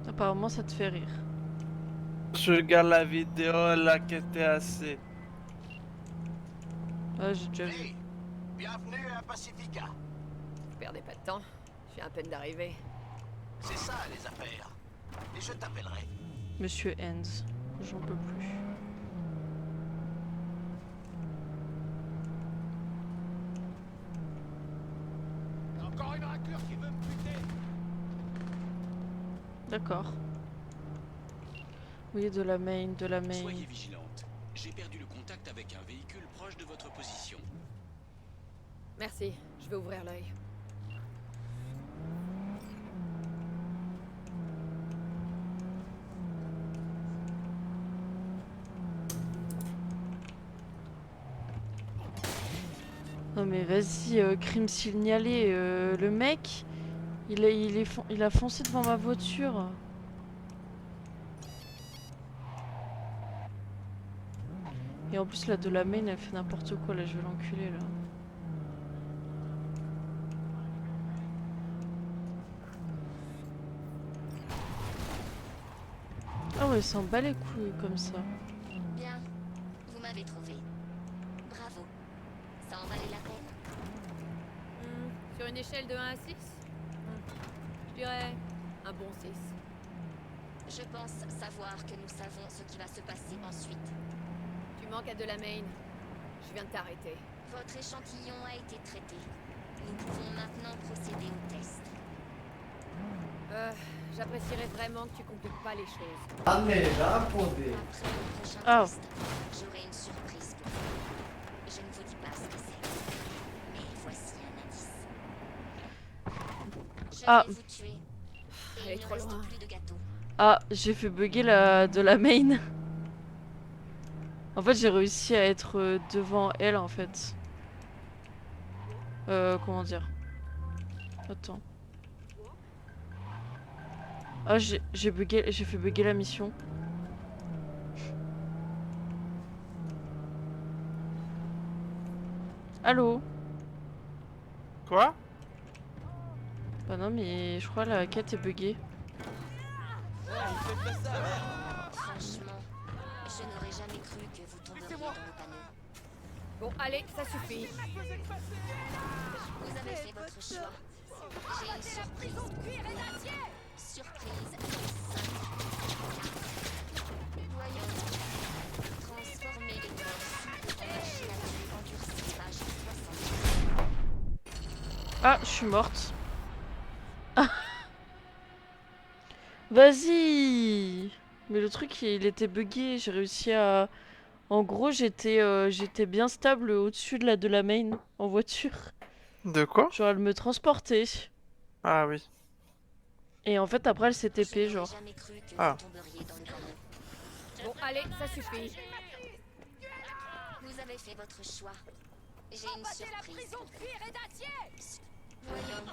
Apparemment, ça te fait rire. Je regarde la vidéo là qui était assez. Ah, j'ai déjà vu. Bienvenue à Pacifica. Perdez pas de temps, je viens à peine d'arriver. C'est ça les affaires. Et je t'appellerai. Monsieur Enz, j'en peux plus. Encore une raclure qui veut me buter. D'accord. Oui, de la main, de la main. Soyez vigilante. J'ai perdu le contact avec un véhicule proche de votre position. Merci, je vais ouvrir l'œil. Non mais vas-y, crime signalé, le mec, il a foncé devant ma voiture. Et en plus la de la main, elle fait n'importe quoi, là je vais l'enculer là. Ah ouais, il s'en bat les couilles comme ça. Bien, vous m'avez trouvé. Bravo. Ça en valait la peine. Sur une échelle de 1 à 6 Je dirais un bon 6. Je pense savoir que nous savons ce qui va se passer ensuite. Tu manques à de la main. Je viens de t'arrêter. Votre échantillon a été traité. Nous pouvons maintenant procéder au test. J'apprécierais vraiment que tu compliques pas les choses. Après le prochain test, j'aurai une surprise pour vous. Je ne vous dis pas ce que c'est. Mais voici un indice. Je vais vous tuer. Et il ne reste plus de gâteau. Ah, j'ai fait bugger la de la main. En fait, j'ai réussi à être devant elle en fait. Comment dire? Attends. Ah, j'ai fait bugger la mission. Allô? Quoi? Bah non, mais je crois la quête est buggée. Franchement, je Je n'aurais jamais cru que vous tomberiez dans le panneau. Bon, allez, ça suffit. Vous avez fait votre choix. J'ai une surprise. Surprise. 5, 4. Voyons. Transformer les corps souples en machine à tuer endurcie, page 70. Ah, je suis morte. Ah. Vas-y. Mais le truc, il était buggé. J'ai réussi à... En gros, j'étais bien stable au-dessus de la main, en voiture. De quoi? Genre, elle me transportait. Ah oui. Et en fait, après, elle s'est TP, genre. Ah. Bon, allez, ça suffit. Vous avez fait votre choix. J'ai une surprise. Voyons.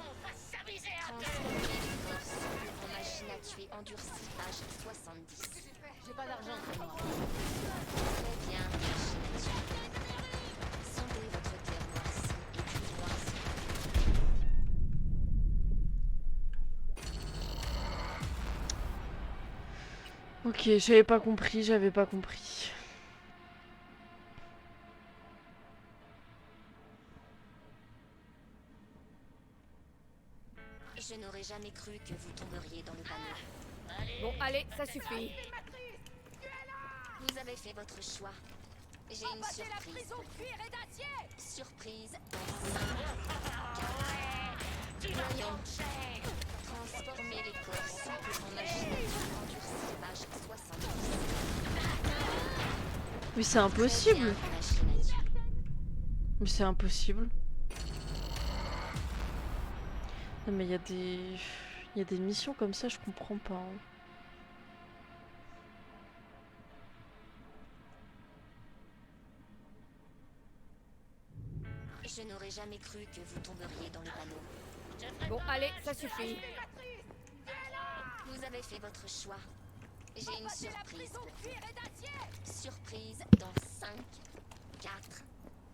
Transformer les corps souples en machine à tuer endurcie, page 70. J'ai pas d'argent pour moi. Très bien, machine à tuer. Sondez votre cœur noirci et dites-moi ce Ok, j'avais pas compris. Je n'aurais jamais cru que vous tomberiez dans le panneau. Bon, allez, ça suffit. Vous avez fait votre choix. J'ai une surprise. Surprise dans 5, 4. Voyons. Transformer les corps souples en machine à tuer endurcie, page 70. Mais c'est impossible. Machine à tuer. Mais c'est impossible. Non mais il y a des missions comme ça, je comprends pas. Hein. Je n'aurais jamais cru que vous tomberiez dans le panneau. Bon, allez, ça suffit. Vous avez fait votre choix. J'ai une surprise. Surprise dans 5, 4.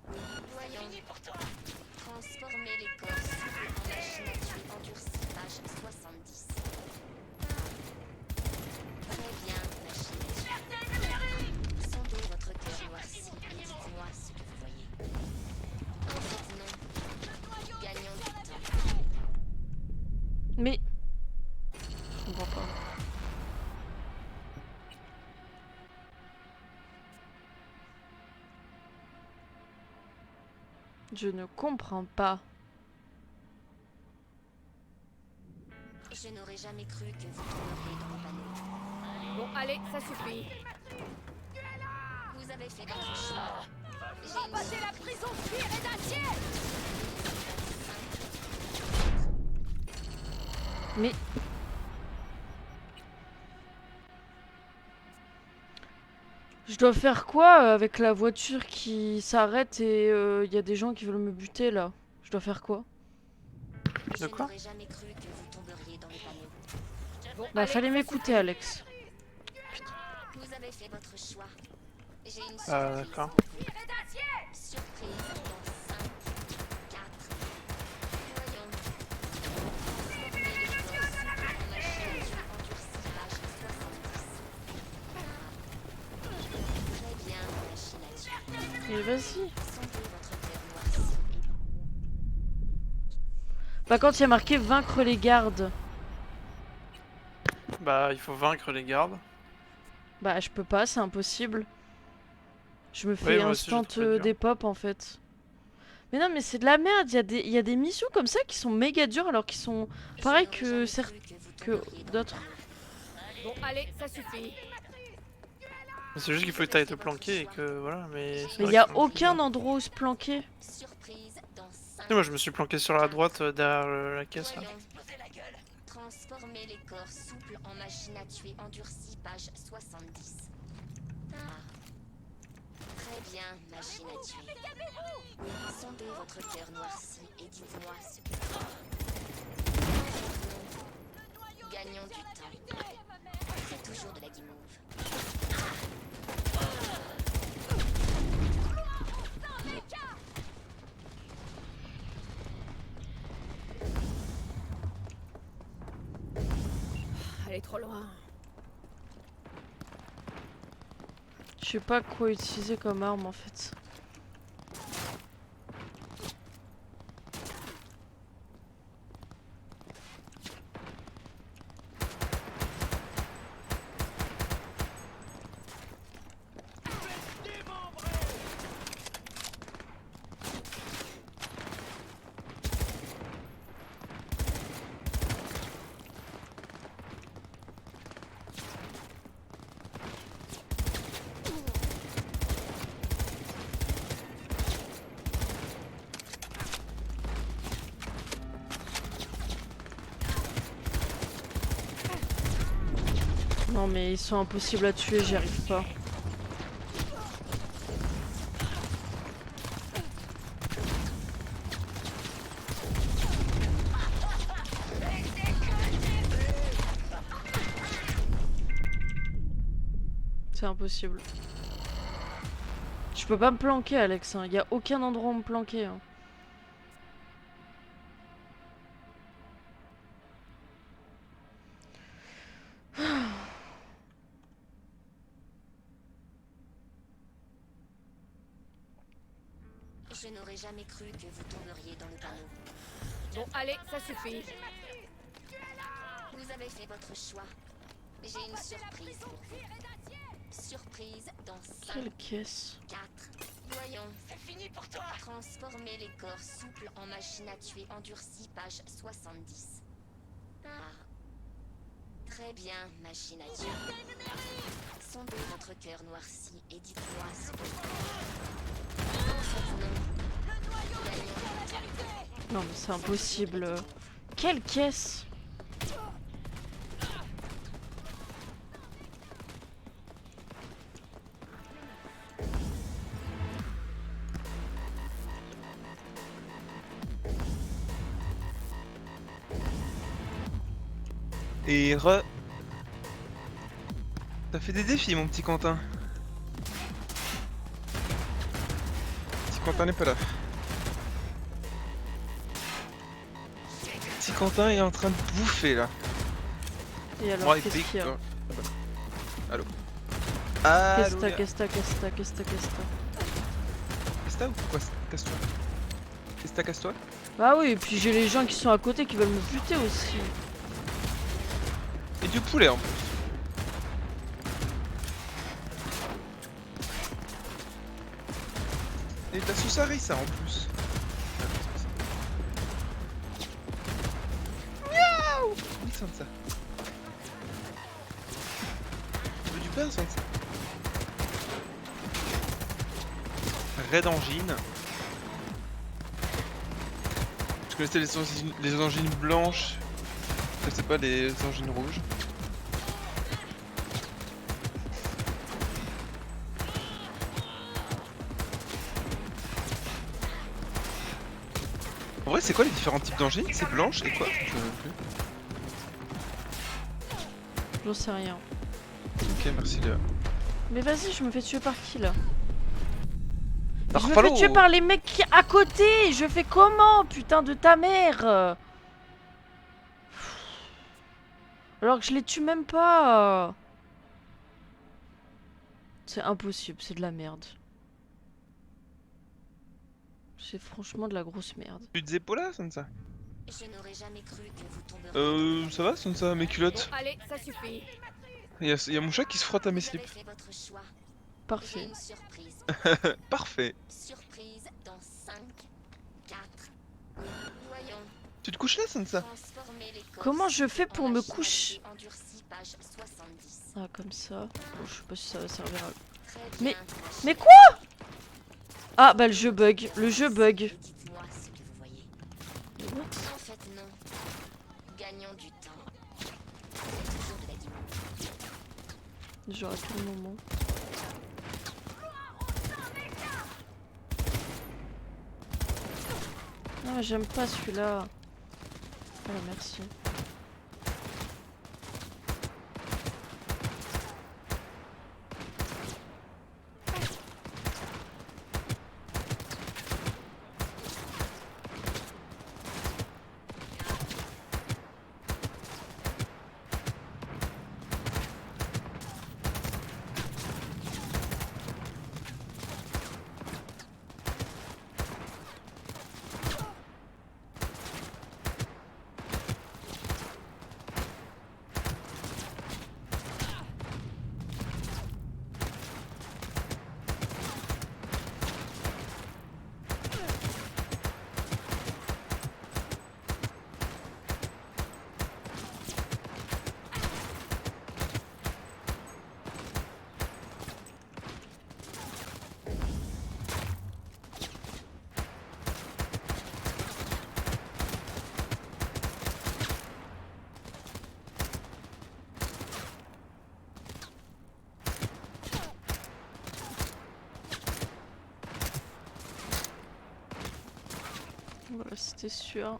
Voyons. Transformer les corps souples en machine à tuer endurcie, page 70. Très bien, machine à tuer. Sondez votre cœur noirci et dites-moi ce que vous voyez. En fait, non. Gagnons du temps. Mais... Je comprends pas. Je ne comprends pas. Je n'aurais jamais cru que vous tomberiez dans le panneau. Bon, allez, ça suffit. Vous avez fait votre choix. J'ai une surprise. Mais... Je dois faire quoi avec la voiture qui s'arrête et y a des gens qui veulent me buter là? Je dois faire quoi? De quoi? Je n'aurais jamais cru que vous tomberiez dans le panneau. Bon, Bah allez, fallait ça m'écouter Alex. Vous avez fait votre choix. J'ai une surprise. Ah d'accord. Surprise dans 5, 4. Voyons. Transformer les corps souples en machine à tuer endurcie, page 70. Très bien, machine à tuer. Et vas-y. Sondez votre cœur noirci. Bah quand il y a marqué vaincre les gardes. Bah il faut vaincre les gardes. Bah je peux pas, c'est impossible. Je me Oui, fais moi aussi, j'ai instant trouvé dur. des pop en fait. Mais non mais c'est de la merde, il y a des missions comme ça qui sont méga dures alors qu'ils sont pareils que d'autres. Bon, allez, ça suffit. C'est juste qu'il faut que t'ailles te planquer et que voilà, mais... Mais il y a aucun endroit où se planquer. Surprise dans 5. Moi je me suis planqué sur la droite derrière la caisse là. Transformer les corps souples en machine à tuer endurcie, page 70. Ah. Très bien, machine à tuer. Sondez votre cœur noirci et dites-moi ce que c'est. Gagnons du temps. C'est toujours de la guimauve. Elle est trop loin. Je sais pas quoi utiliser comme arme en fait. Non mais ils sont impossibles à tuer, j'y arrive pas. C'est impossible. Je peux pas me planquer Alex, hein. Y a aucun endroit où me planquer. Hein. Je n'aurais jamais cru que vous tomberiez dans le panneau. Bon, allez, ça suffit. Vous avez fait votre choix. J'ai une surprise pour vous. Surprise dans 5, Quelle caisse? 4. Voyons. C'est fini pour toi. Transformer les corps souples en machines à tuer endurcies, page 70. Ah. Très bien, machine à tuer. Sondez votre cœur noirci et dites-moi ce que... En fait, non. Non mais c'est impossible. Quelle caisse? Et T'as fait des défis mon petit Quentin. Petit Quentin n'est pas là. Petit Quentin est en train de bouffer là. Et alors Ouais, qu'est-ce qu'il y a? Allo. Qu'est-ce Allo. que t'as Qu'est-ce ou quoi? Casse-toi. Qu'est-ce que casse-toi? Bah oui, et puis j'ai les gens qui sont à côté qui veulent me buter aussi. Et du poulet en plus. Et de la sauce harissa en plus. Miaou! Oui, Sansa. Tu veux du pain, Sansa? Red Engine. Je connaissais les angines blanches. Je sais pas les angines rouges. En vrai, c'est quoi les différents types d'angines? C'est blanche et quoi? J'en sais rien. Ok, merci Léa. Mais vas-y, je me fais tuer par qui là? Par Je me Falo. fais tuer par les mecs qui à côté. Je fais comment, putain de ta mère? Alors que je les tue même pas. C'est impossible, c'est de la merde. C'est franchement de la grosse merde. Tu te épaules Sansa? Je n'aurais jamais cru que vous tomberiez. Ça va Sansa, mes culottes? Bon, allez, ça suffit. Il y a mon chat qui se frotte à mes Vous avez slips. fait votre choix. Parfait. J'ai une surprise. Parfait. Surprise dans 5, 4. Voyons. Tu te couches là Sansa? Transformer les corps Comment je fais pour en me machines à coucher? tuer endurcies, page 70. Ah, comme ça. Bon, je sais pas si ça va servir à... Très Mais... bien, Mais quoi? Ah, bah le jeu bug. Le jeu bug. dites-moi ce que vous voyez. What? En fait, non. Gagnons du temps. C'est toujours de la dynamique. Genre à tout moment. Non, mais j'aime pas celui-là. Oh, merci. C'était sûr.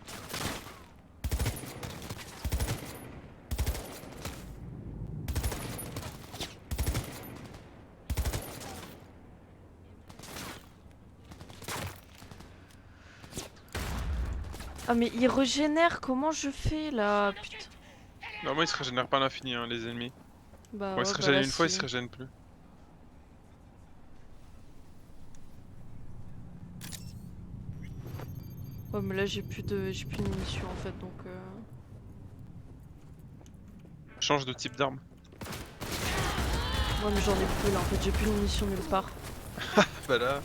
Ah mais il régénère, comment je fais là? Putain. Normalement ils se régénèrent pas à l'infini hein, les ennemis. Bah Bon, ils se ouais, régènent là, une fois, ils si. se régènent plus. Ouais mais là j'ai plus de munitions en fait donc Change de type d'arme. Ouais mais j'en ai plus là en fait, j'ai plus de munitions nulle part. Bah là...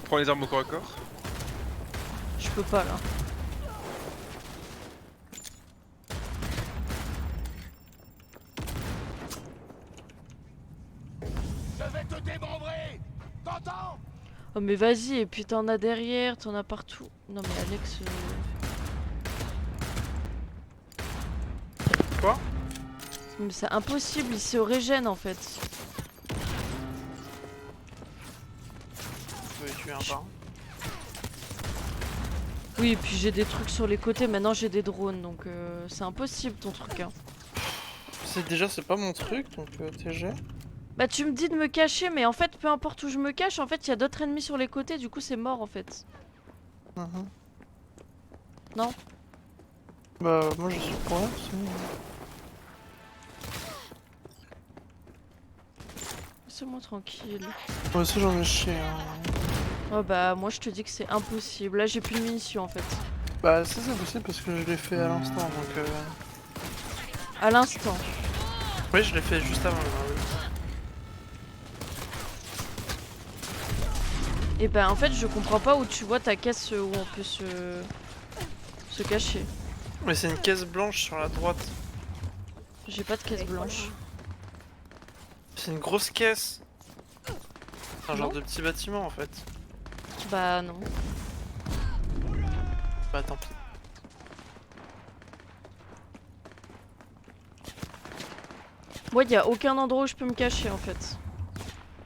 Prends les armes au corps à corps. Je peux pas là. Je vais te démembrer. T'entends? Oh mais vas-y, et puis t'en as derrière, t'en as partout. Non mais Alex... Quoi? Mais c'est impossible, il se régène en fait. Je vais tuer un par un. Oui, et puis j'ai des trucs sur les côtés, maintenant j'ai des drones, donc c'est impossible ton truc. Hein. Déjà c'est pas mon truc, donc TG. Bah tu me dis de me cacher, mais en fait peu importe où je me cache, en fait il y a d'autres ennemis sur les côtés, du coup c'est mort en fait. Non? Bah moi je suis pour là, Laissez-moi tranquille. Moi aussi j'en ai chié. Hein. Oh bah moi je te dis que c'est impossible, là j'ai plus de munitions en fait. Bah ça c'est possible parce que je l'ai fait à l'instant donc À l'instant. Oui je l'ai fait juste avant. Et bah en fait je comprends pas où tu vois ta caisse où on peut se cacher. Mais c'est une caisse blanche sur la droite. J'ai pas de caisse blanche. C'est une grosse caisse. Un genre de petit bâtiment en fait. Bah non. Bah tant pis. Moi y a aucun endroit où je peux me cacher en fait.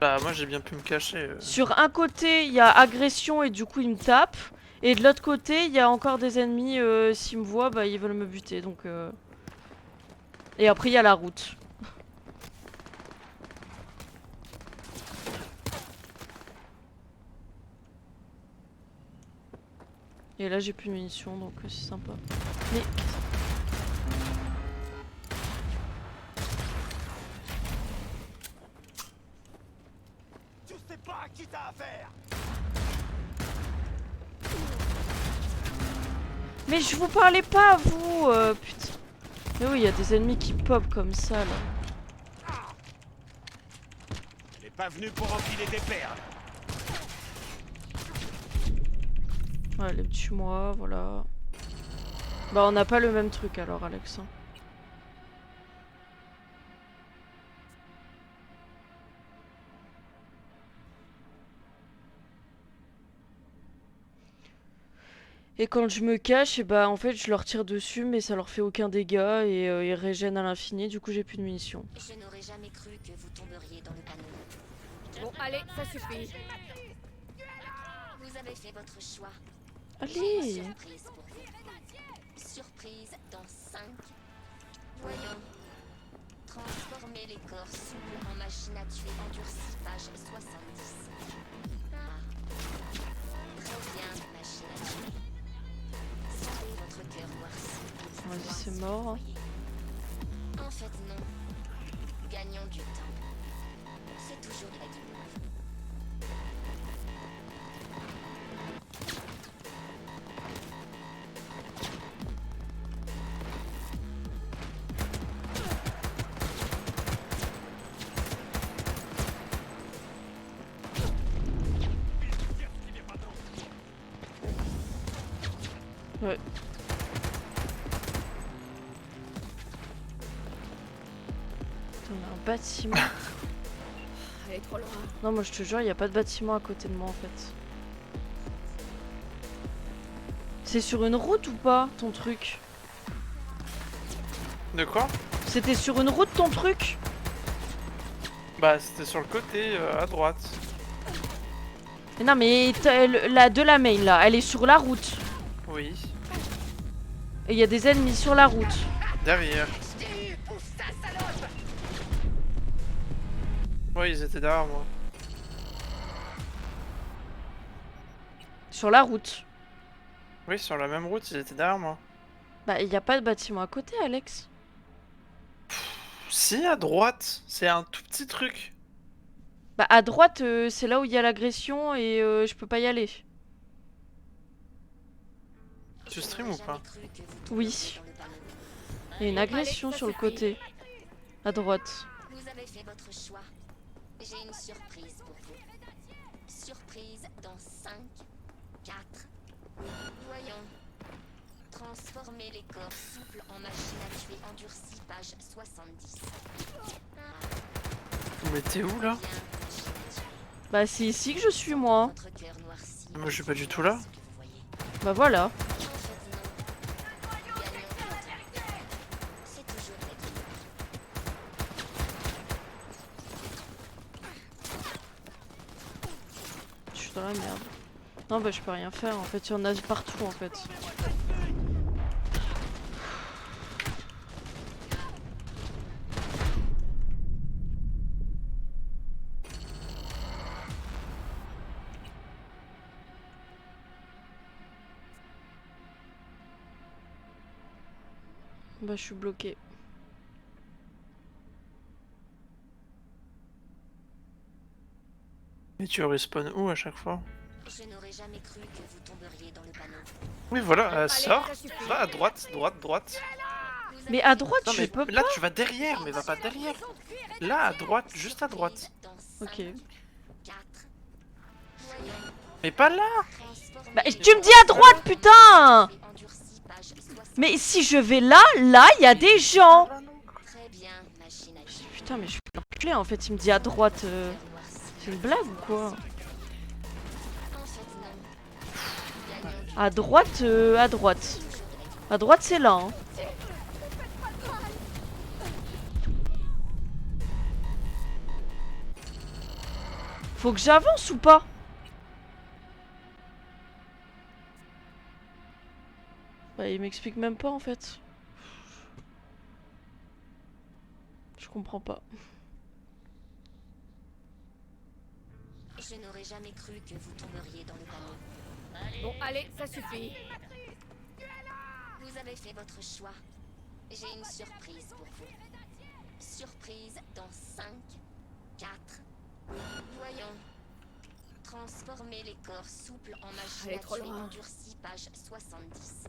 Bah moi j'ai bien pu me cacher. Sur un côté il y a agression et du coup ils me tapent. Et de l'autre côté il y a encore des ennemis, s'ils me voient bah ils veulent me buter donc Et après il y a la route. Et là j'ai plus de munitions donc c'est sympa. Mais... Tu sais pas à qui t'as affaire. Mais je vous parlais pas à vous, putain. Mais oui, il y a des ennemis qui pop comme ça là. Elle est pas venue pour empiler des perles. Allez, tue-moi, voilà. Bah on n'a pas le même truc alors Alex. Hein. Et quand je me cache, et bah en fait je leur tire dessus mais ça leur fait aucun dégât et ils régènent à l'infini, du coup j'ai plus de munitions. Je n'aurais jamais cru que vous tomberiez dans le panneau. Bon, allez, ça suffit. Vous avez fait votre choix. Allez. J'ai une surprise pour vous. Surprise dans 5. Voyons. Transformer les corps souples en machine à tuer endurcie, page 70. Ah. Très bien, machine à tuer. Sentez votre cœur noirci. Vas-y, c'est mort. En fait, non. Gagnons du temps. C'est toujours la guimauve. Ouais. On a un bâtiment. Elle est trop loin. Non, moi je te jure, il n'y a pas de bâtiment à côté de moi en fait. C'est sur une route ou pas ton truc? De quoi? C'était sur une route ton truc? Bah c'était sur le côté à droite. Mais non mais la de la main là, elle est sur la route. Oui. Et il y a des ennemis sur la route. Derrière. Ouais, ils étaient derrière moi. Sur la route. Oui, sur la même route, ils étaient derrière moi. Bah, il n'y a pas de bâtiment à côté, Alex. Si, à droite, c'est un tout petit truc. Bah, à droite, c'est là où il y a l'agression et je peux pas y aller. Tu stream ou pas? Oui. Il y a une agression sur le côté. À droite. Vous avez fait votre choix. J'ai une surprise pour vous. Surprise dans 5, 4. Voyons. Transformer les corps souples en machine à tuer endurcie, page 70. Mais t'es où là? Bah, c'est ici que je suis, moi. Moi, je suis pas du tout là. Bah, voilà. Je suis dans la merde. Non, bah, je peux rien faire en fait. Il y en a partout en fait. Bah, je suis bloquée. Mais tu respawn où à chaque fois? Je n'aurais jamais cru que vous tomberiez dans le panneau. Oui, voilà, sors. Va à droite, droite. Mais à droite, Non, je mais peux là, pas. tu vas derrière, mais va pas derrière. Là, à droite, juste à droite. Ok. Mais pas là. Bah, tu me dis à droite, putain! Mais si je vais là, il y a des gens. Putain, mais je suis enculé en fait. Il me dit à droite. C'est une blague ou quoi? À droite, à droite. À droite, c'est là. Hein. Faut que j'avance ou pas? Bah, il m'explique même pas en fait. Je comprends pas. Je n'aurais jamais cru que vous tomberiez dans le panneau. Bon, allez, ça suffit. Vous avez fait votre choix. J'ai une surprise pour vous. Surprise dans 5, 4. Voyons. Transformer les corps souples en machine à tuer endurcie, page 70.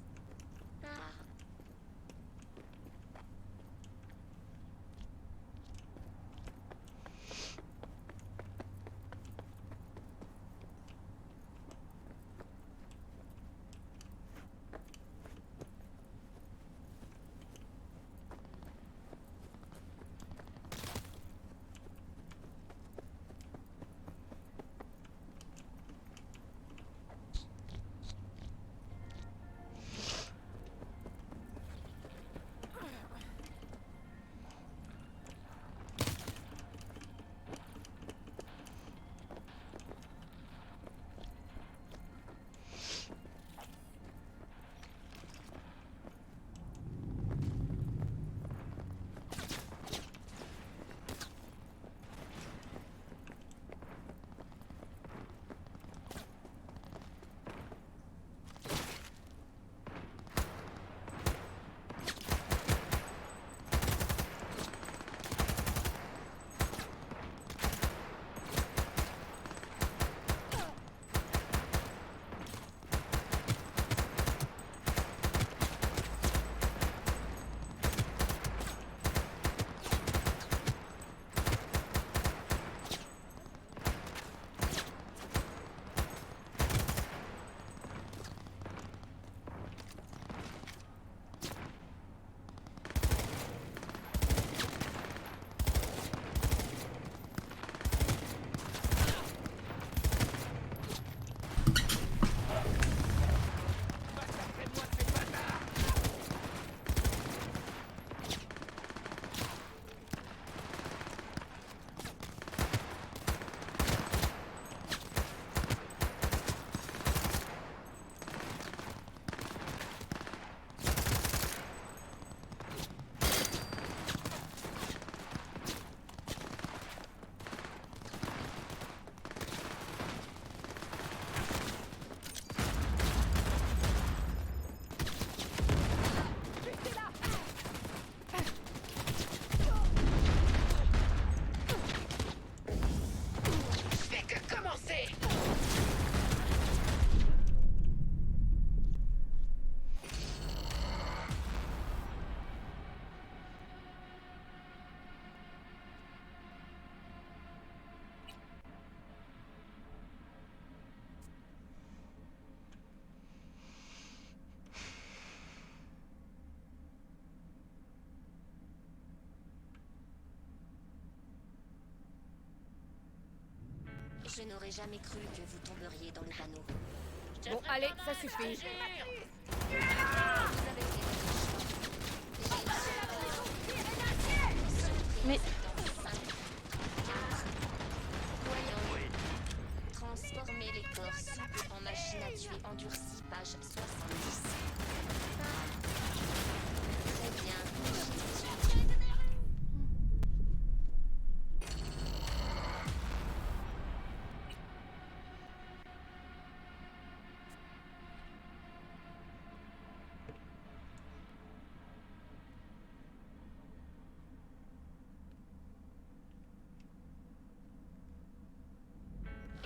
Je n'aurais jamais cru que vous tomberiez dans le panneau. Bon, allez, ça suffit. Mais... Transformer les corps souples en machines à tuer endurcies, page 70. Très bien.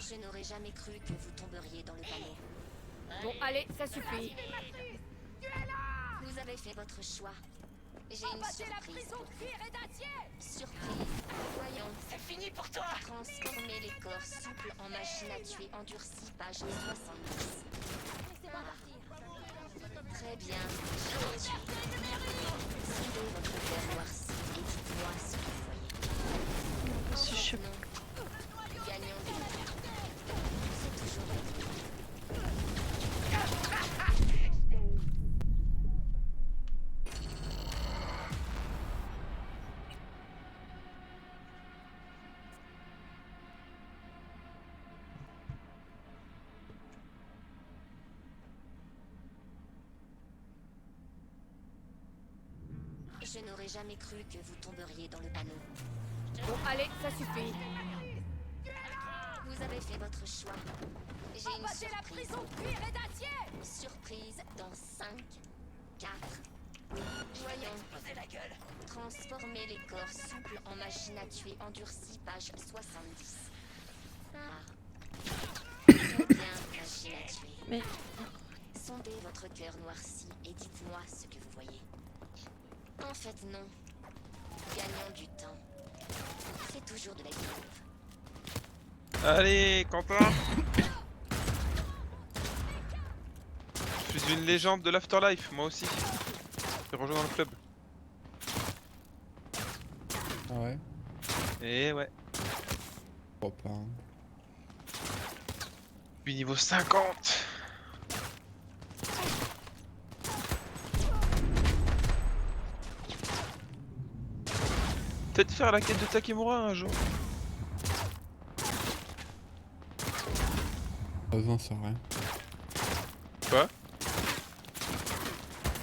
Je n'aurais jamais cru que vous tomberiez dans le panneau. Bon, allez, ça suffit. Vous avez fait votre choix. J'ai une surprise. Surprise. Voyons. C'est fini pour toi. Transformer les corps souples en machines à tuer endurcies, page 70. Très bien. Sondez votre cœur noirci et dites-moi ce que vous voyez. Si je sais pas. Gagnons du temps. C'est toujours la vie. Je n'aurais jamais cru que vous tomberiez dans le panneau. Bon, allez, ça suffit. Vous avez fait votre choix. J'ai une surprise. Surprise dans 5, 4. Voyons. Transformer les corps souples en machines à tuer endurcies, page 70. Très bien, machine à tuer. Mais... Sondez votre cœur noirci et dites-moi ce que vous voyez. En fait, non. Gagnons du temps. C'est toujours de la guimauve. Allez, Quentin. Je suis une légende de l'Afterlife, moi aussi. Je rejoins dans le club. Ah ouais? Et ouais. Je crois pas. Hein. Puis niveau 50. Peut-être faire la quête de Takemura un jour. Pas besoin, ça rien. Quoi?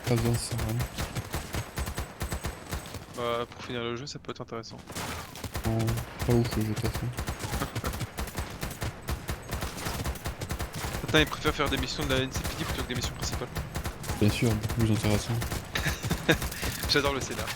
Pas besoin, ça rien. Bah, pour finir le jeu, ça peut être intéressant. Non, pas ouf le jeu de toute façon. Maintenant, il préfère faire des missions de la NCPD plutôt que des missions principales. Bien sûr, beaucoup plus intéressant. J'adore le scénar.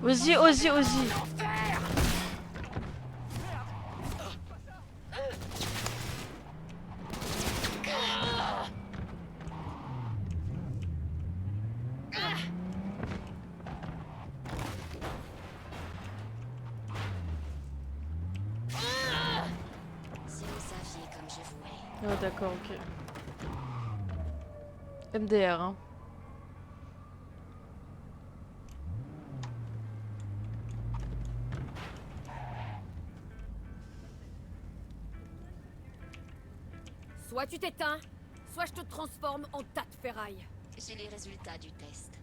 Ozzy, Ozzy, Ozzy. Si vous saviez comme je vous hais. Ah d'accord, ok. MDR, hein. Soit tu t'éteins, soit je te transforme en tas de ferraille. J'ai les résultats du test.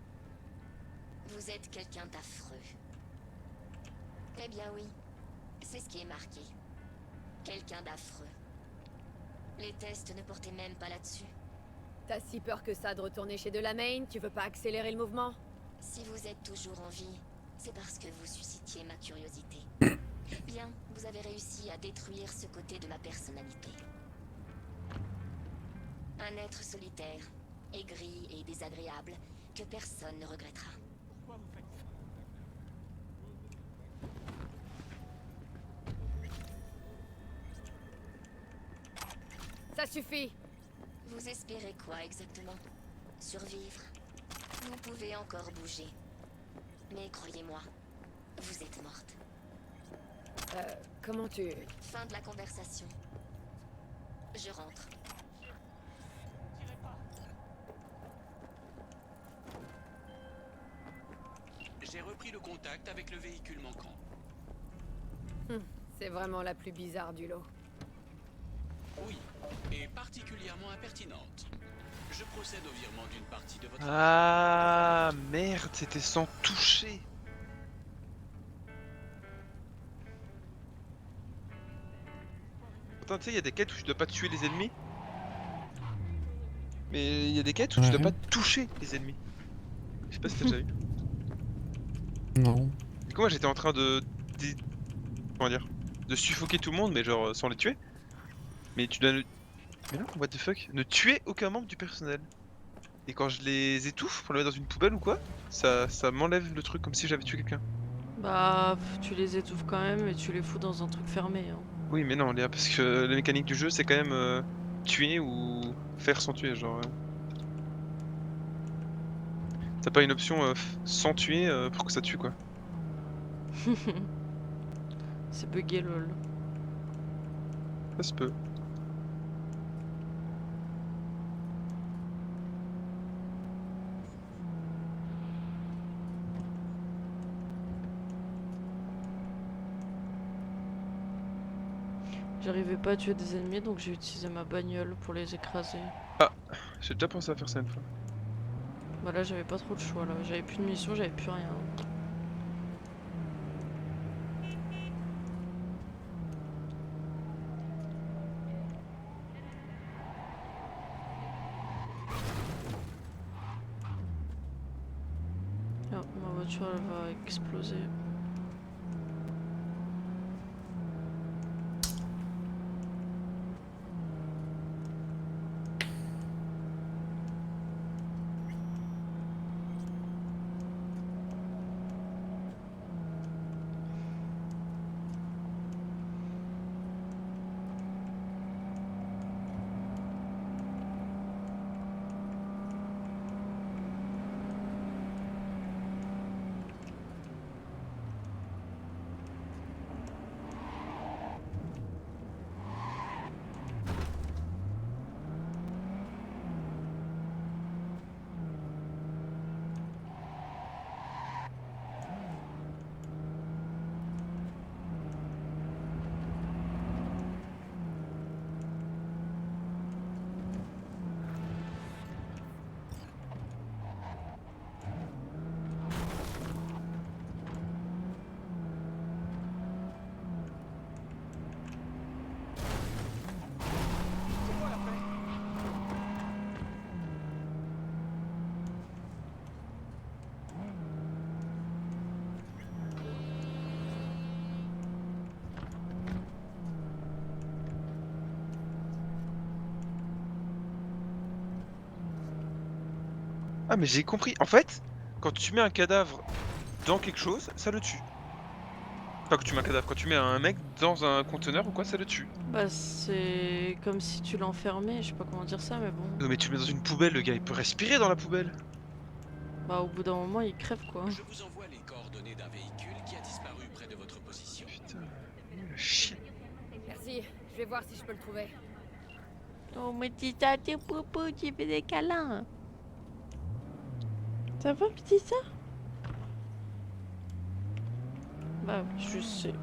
Vous êtes quelqu'un d'affreux. Eh bien oui, c'est ce qui est marqué. Quelqu'un d'affreux. Les tests ne portaient même pas là-dessus. T'as si peur que ça de retourner chez Delamain, tu veux pas accélérer le mouvement? Si vous êtes toujours en vie, c'est parce que vous suscitiez ma curiosité. Bien, vous avez réussi à détruire ce côté de ma personnalité. Un être solitaire, aigri et désagréable, que personne ne regrettera. Ça suffit. Vous espérez quoi exactement? Survivre? Vous pouvez encore bouger. Mais croyez-moi, vous êtes morte. Comment tu... Fin de la conversation. Je rentre. J'ai repris le contact avec le véhicule manquant. C'est vraiment la plus bizarre du lot. Oui, et particulièrement impertinente. Je procède au virement d'une partie de votre... Ah merde, c'était sans toucher. Attends, tu sais, il y a des quêtes où tu dois pas tuer les ennemis. Mais il y a des quêtes où tu dois pas toucher les ennemis. Je sais pas si t'as déjà vu. Non. Du coup, moi j'étais en train comment dire, de suffoquer tout le monde, mais genre sans les tuer. Mais tu dois... Mais non, what the fuck, ne tuer aucun membre du personnel. Et quand je les étouffe pour les mettre dans une poubelle ou quoi, ça m'enlève le truc comme si j'avais tué quelqu'un. Bah, tu les étouffes quand même et tu les fous dans un truc fermé. Hein. Oui, mais non, Léa, parce que la mécanique du jeu c'est quand même tuer ou faire sans tuer, genre. T'as pas une option sans tuer pour que ça tue quoi. C'est bugué lol. Ça se peut. J'arrivais pas à tuer des ennemis donc j'ai utilisé ma bagnole pour les écraser. Ah, j'ai déjà pensé à faire ça une fois. Bah là j'avais pas trop le choix là, j'avais plus de mission, j'avais plus rien. Ah, ma voiture elle va exploser. Ah mais j'ai compris, en fait, quand tu mets un cadavre dans quelque chose, ça le tue. Pas que tu mets un cadavre, quand tu mets un mec dans un conteneur ou quoi, ça le tue. Bah c'est comme si tu l'enfermais, je sais pas comment dire ça, mais bon. Non mais tu le mets dans une poubelle, le gars, il peut respirer dans la poubelle. Bah au bout d'un moment, il crève quoi. Je vous envoie les coordonnées d'un véhicule qui a disparu près de votre position. Putain, le chien. Merci, je vais voir si je peux le trouver. Oh petit ça, t'es popo, tu fais des câlins. Ça va petit ça? Bah je sais.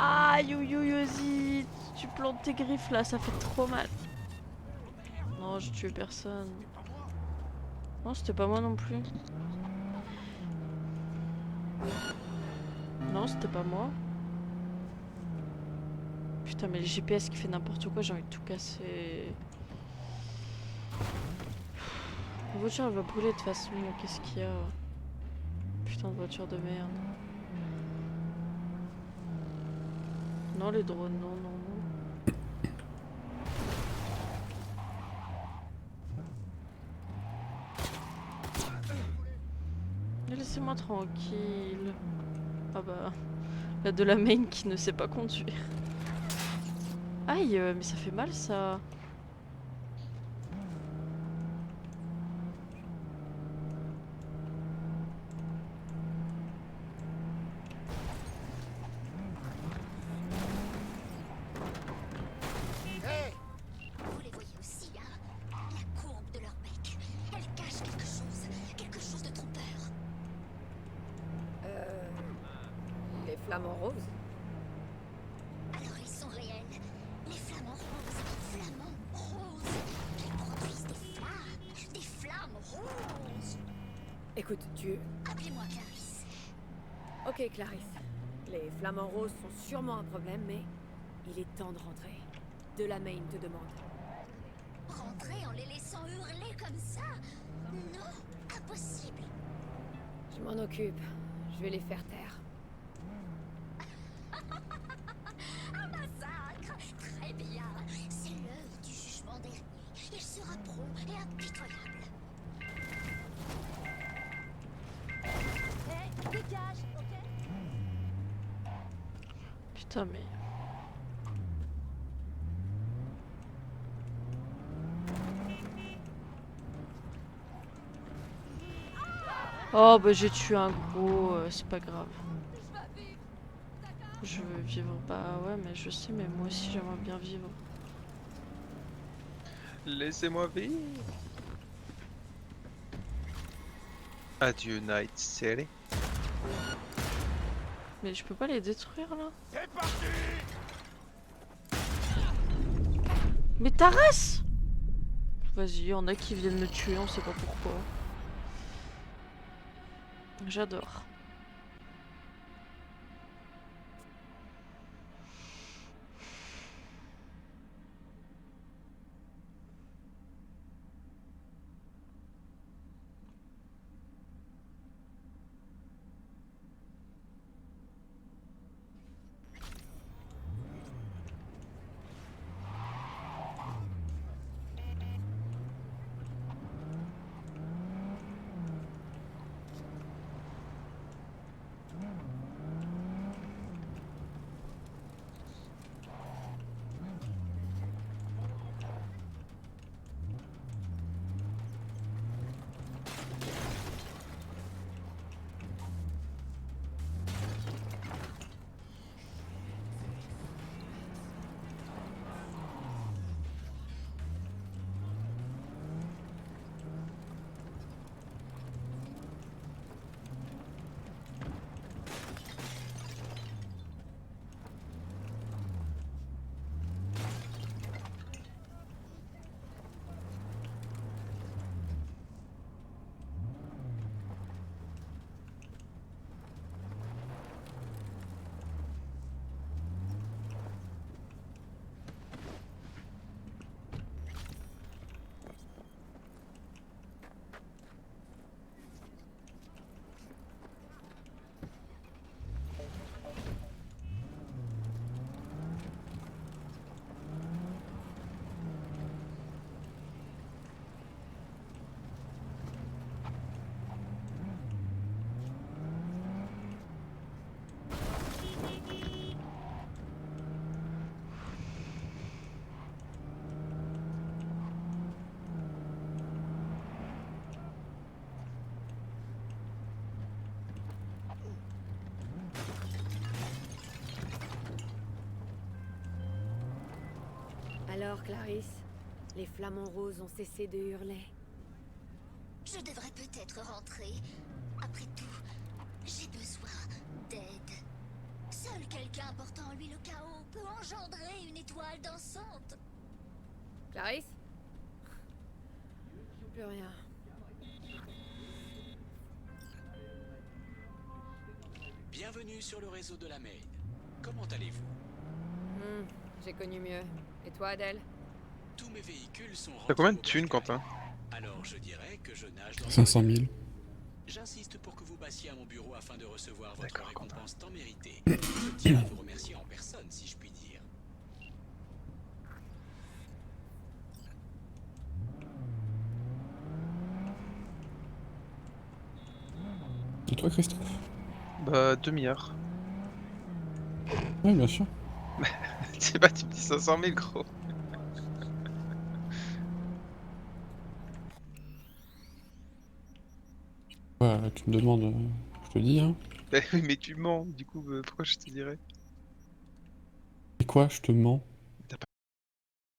Aïe, Yoyoyosi, tu plantes tes griffes là, ça fait trop mal. Non, je tué personne. Non, c'était pas moi non plus. Non, c'était pas moi. Putain, mais le GPS qui fait n'importe quoi, j'ai envie de tout casser. La voiture elle va brûler de toute façon, qu'est-ce qu'il y a? Putain de voiture de merde. Non, les drones, non, non, non. Laissez-moi tranquille. Ah bah, la de la main qui ne sait pas conduire. Aïe, mais ça fait mal ça. Vous les voyez aussi, hein? La courbe de leur bec. Elle cache quelque chose de trompeur. Les flamants roses? Alors ils sont réels. Les flamants roses, ils produisent des flammes roses. Écoute, tu... Appelez-moi Clarisse. Ok, Clarisse. Les flamants roses sont sûrement un problème, mais il est temps de rentrer. De la Main te demande. Rentrer en les laissant hurler comme ça? Non, impossible. Je m'en occupe. Je vais les faire taire. Un massacre. Très bien. C'est l'heure du jugement dernier. Il sera prompt et impitoyable. Hé, dégage, ok? Putain, mais. Oh bah j'ai tué un gros, c'est pas grave. Je veux vivre, bah ouais mais je sais, mais moi aussi j'aimerais bien vivre. Laissez-moi vivre. Adieu Night City. Mais je peux pas les détruire là. C'est parti! Mais ta race! Vas-y, y'en a qui viennent me tuer, on sait pas pourquoi. J'adore. Alors, Clarisse, les flamants roses ont cessé de hurler. Je devrais peut-être rentrer. Après tout, j'ai besoin d'aide. Seul quelqu'un portant en lui le chaos peut engendrer une étoile dansante. Clarisse? Plus rien. Bienvenue sur le réseau de la Main. Comment allez-vous? J'ai connu mieux. Et toi, Adèle? Tous mes véhicules sont T'as combien de rendus au thunes, Bercail. Quentin? Alors je dirais que je nage dans 500 000. J'insiste pour que vous passiez à mon bureau afin de recevoir votre D'accord, Quentin. récompense tant méritée. Je tiens à vous remercier en personne, si je puis dire. Et toi, Christophe? Bah 2 milliards. Oui, bien sûr. Je sais pas, tu me dis 500 000 gros. Ouais, tu me demandes, je te dis, hein. Bah oui, mais tu mens, du coup, pourquoi je te dirais? Et quoi, je te mens?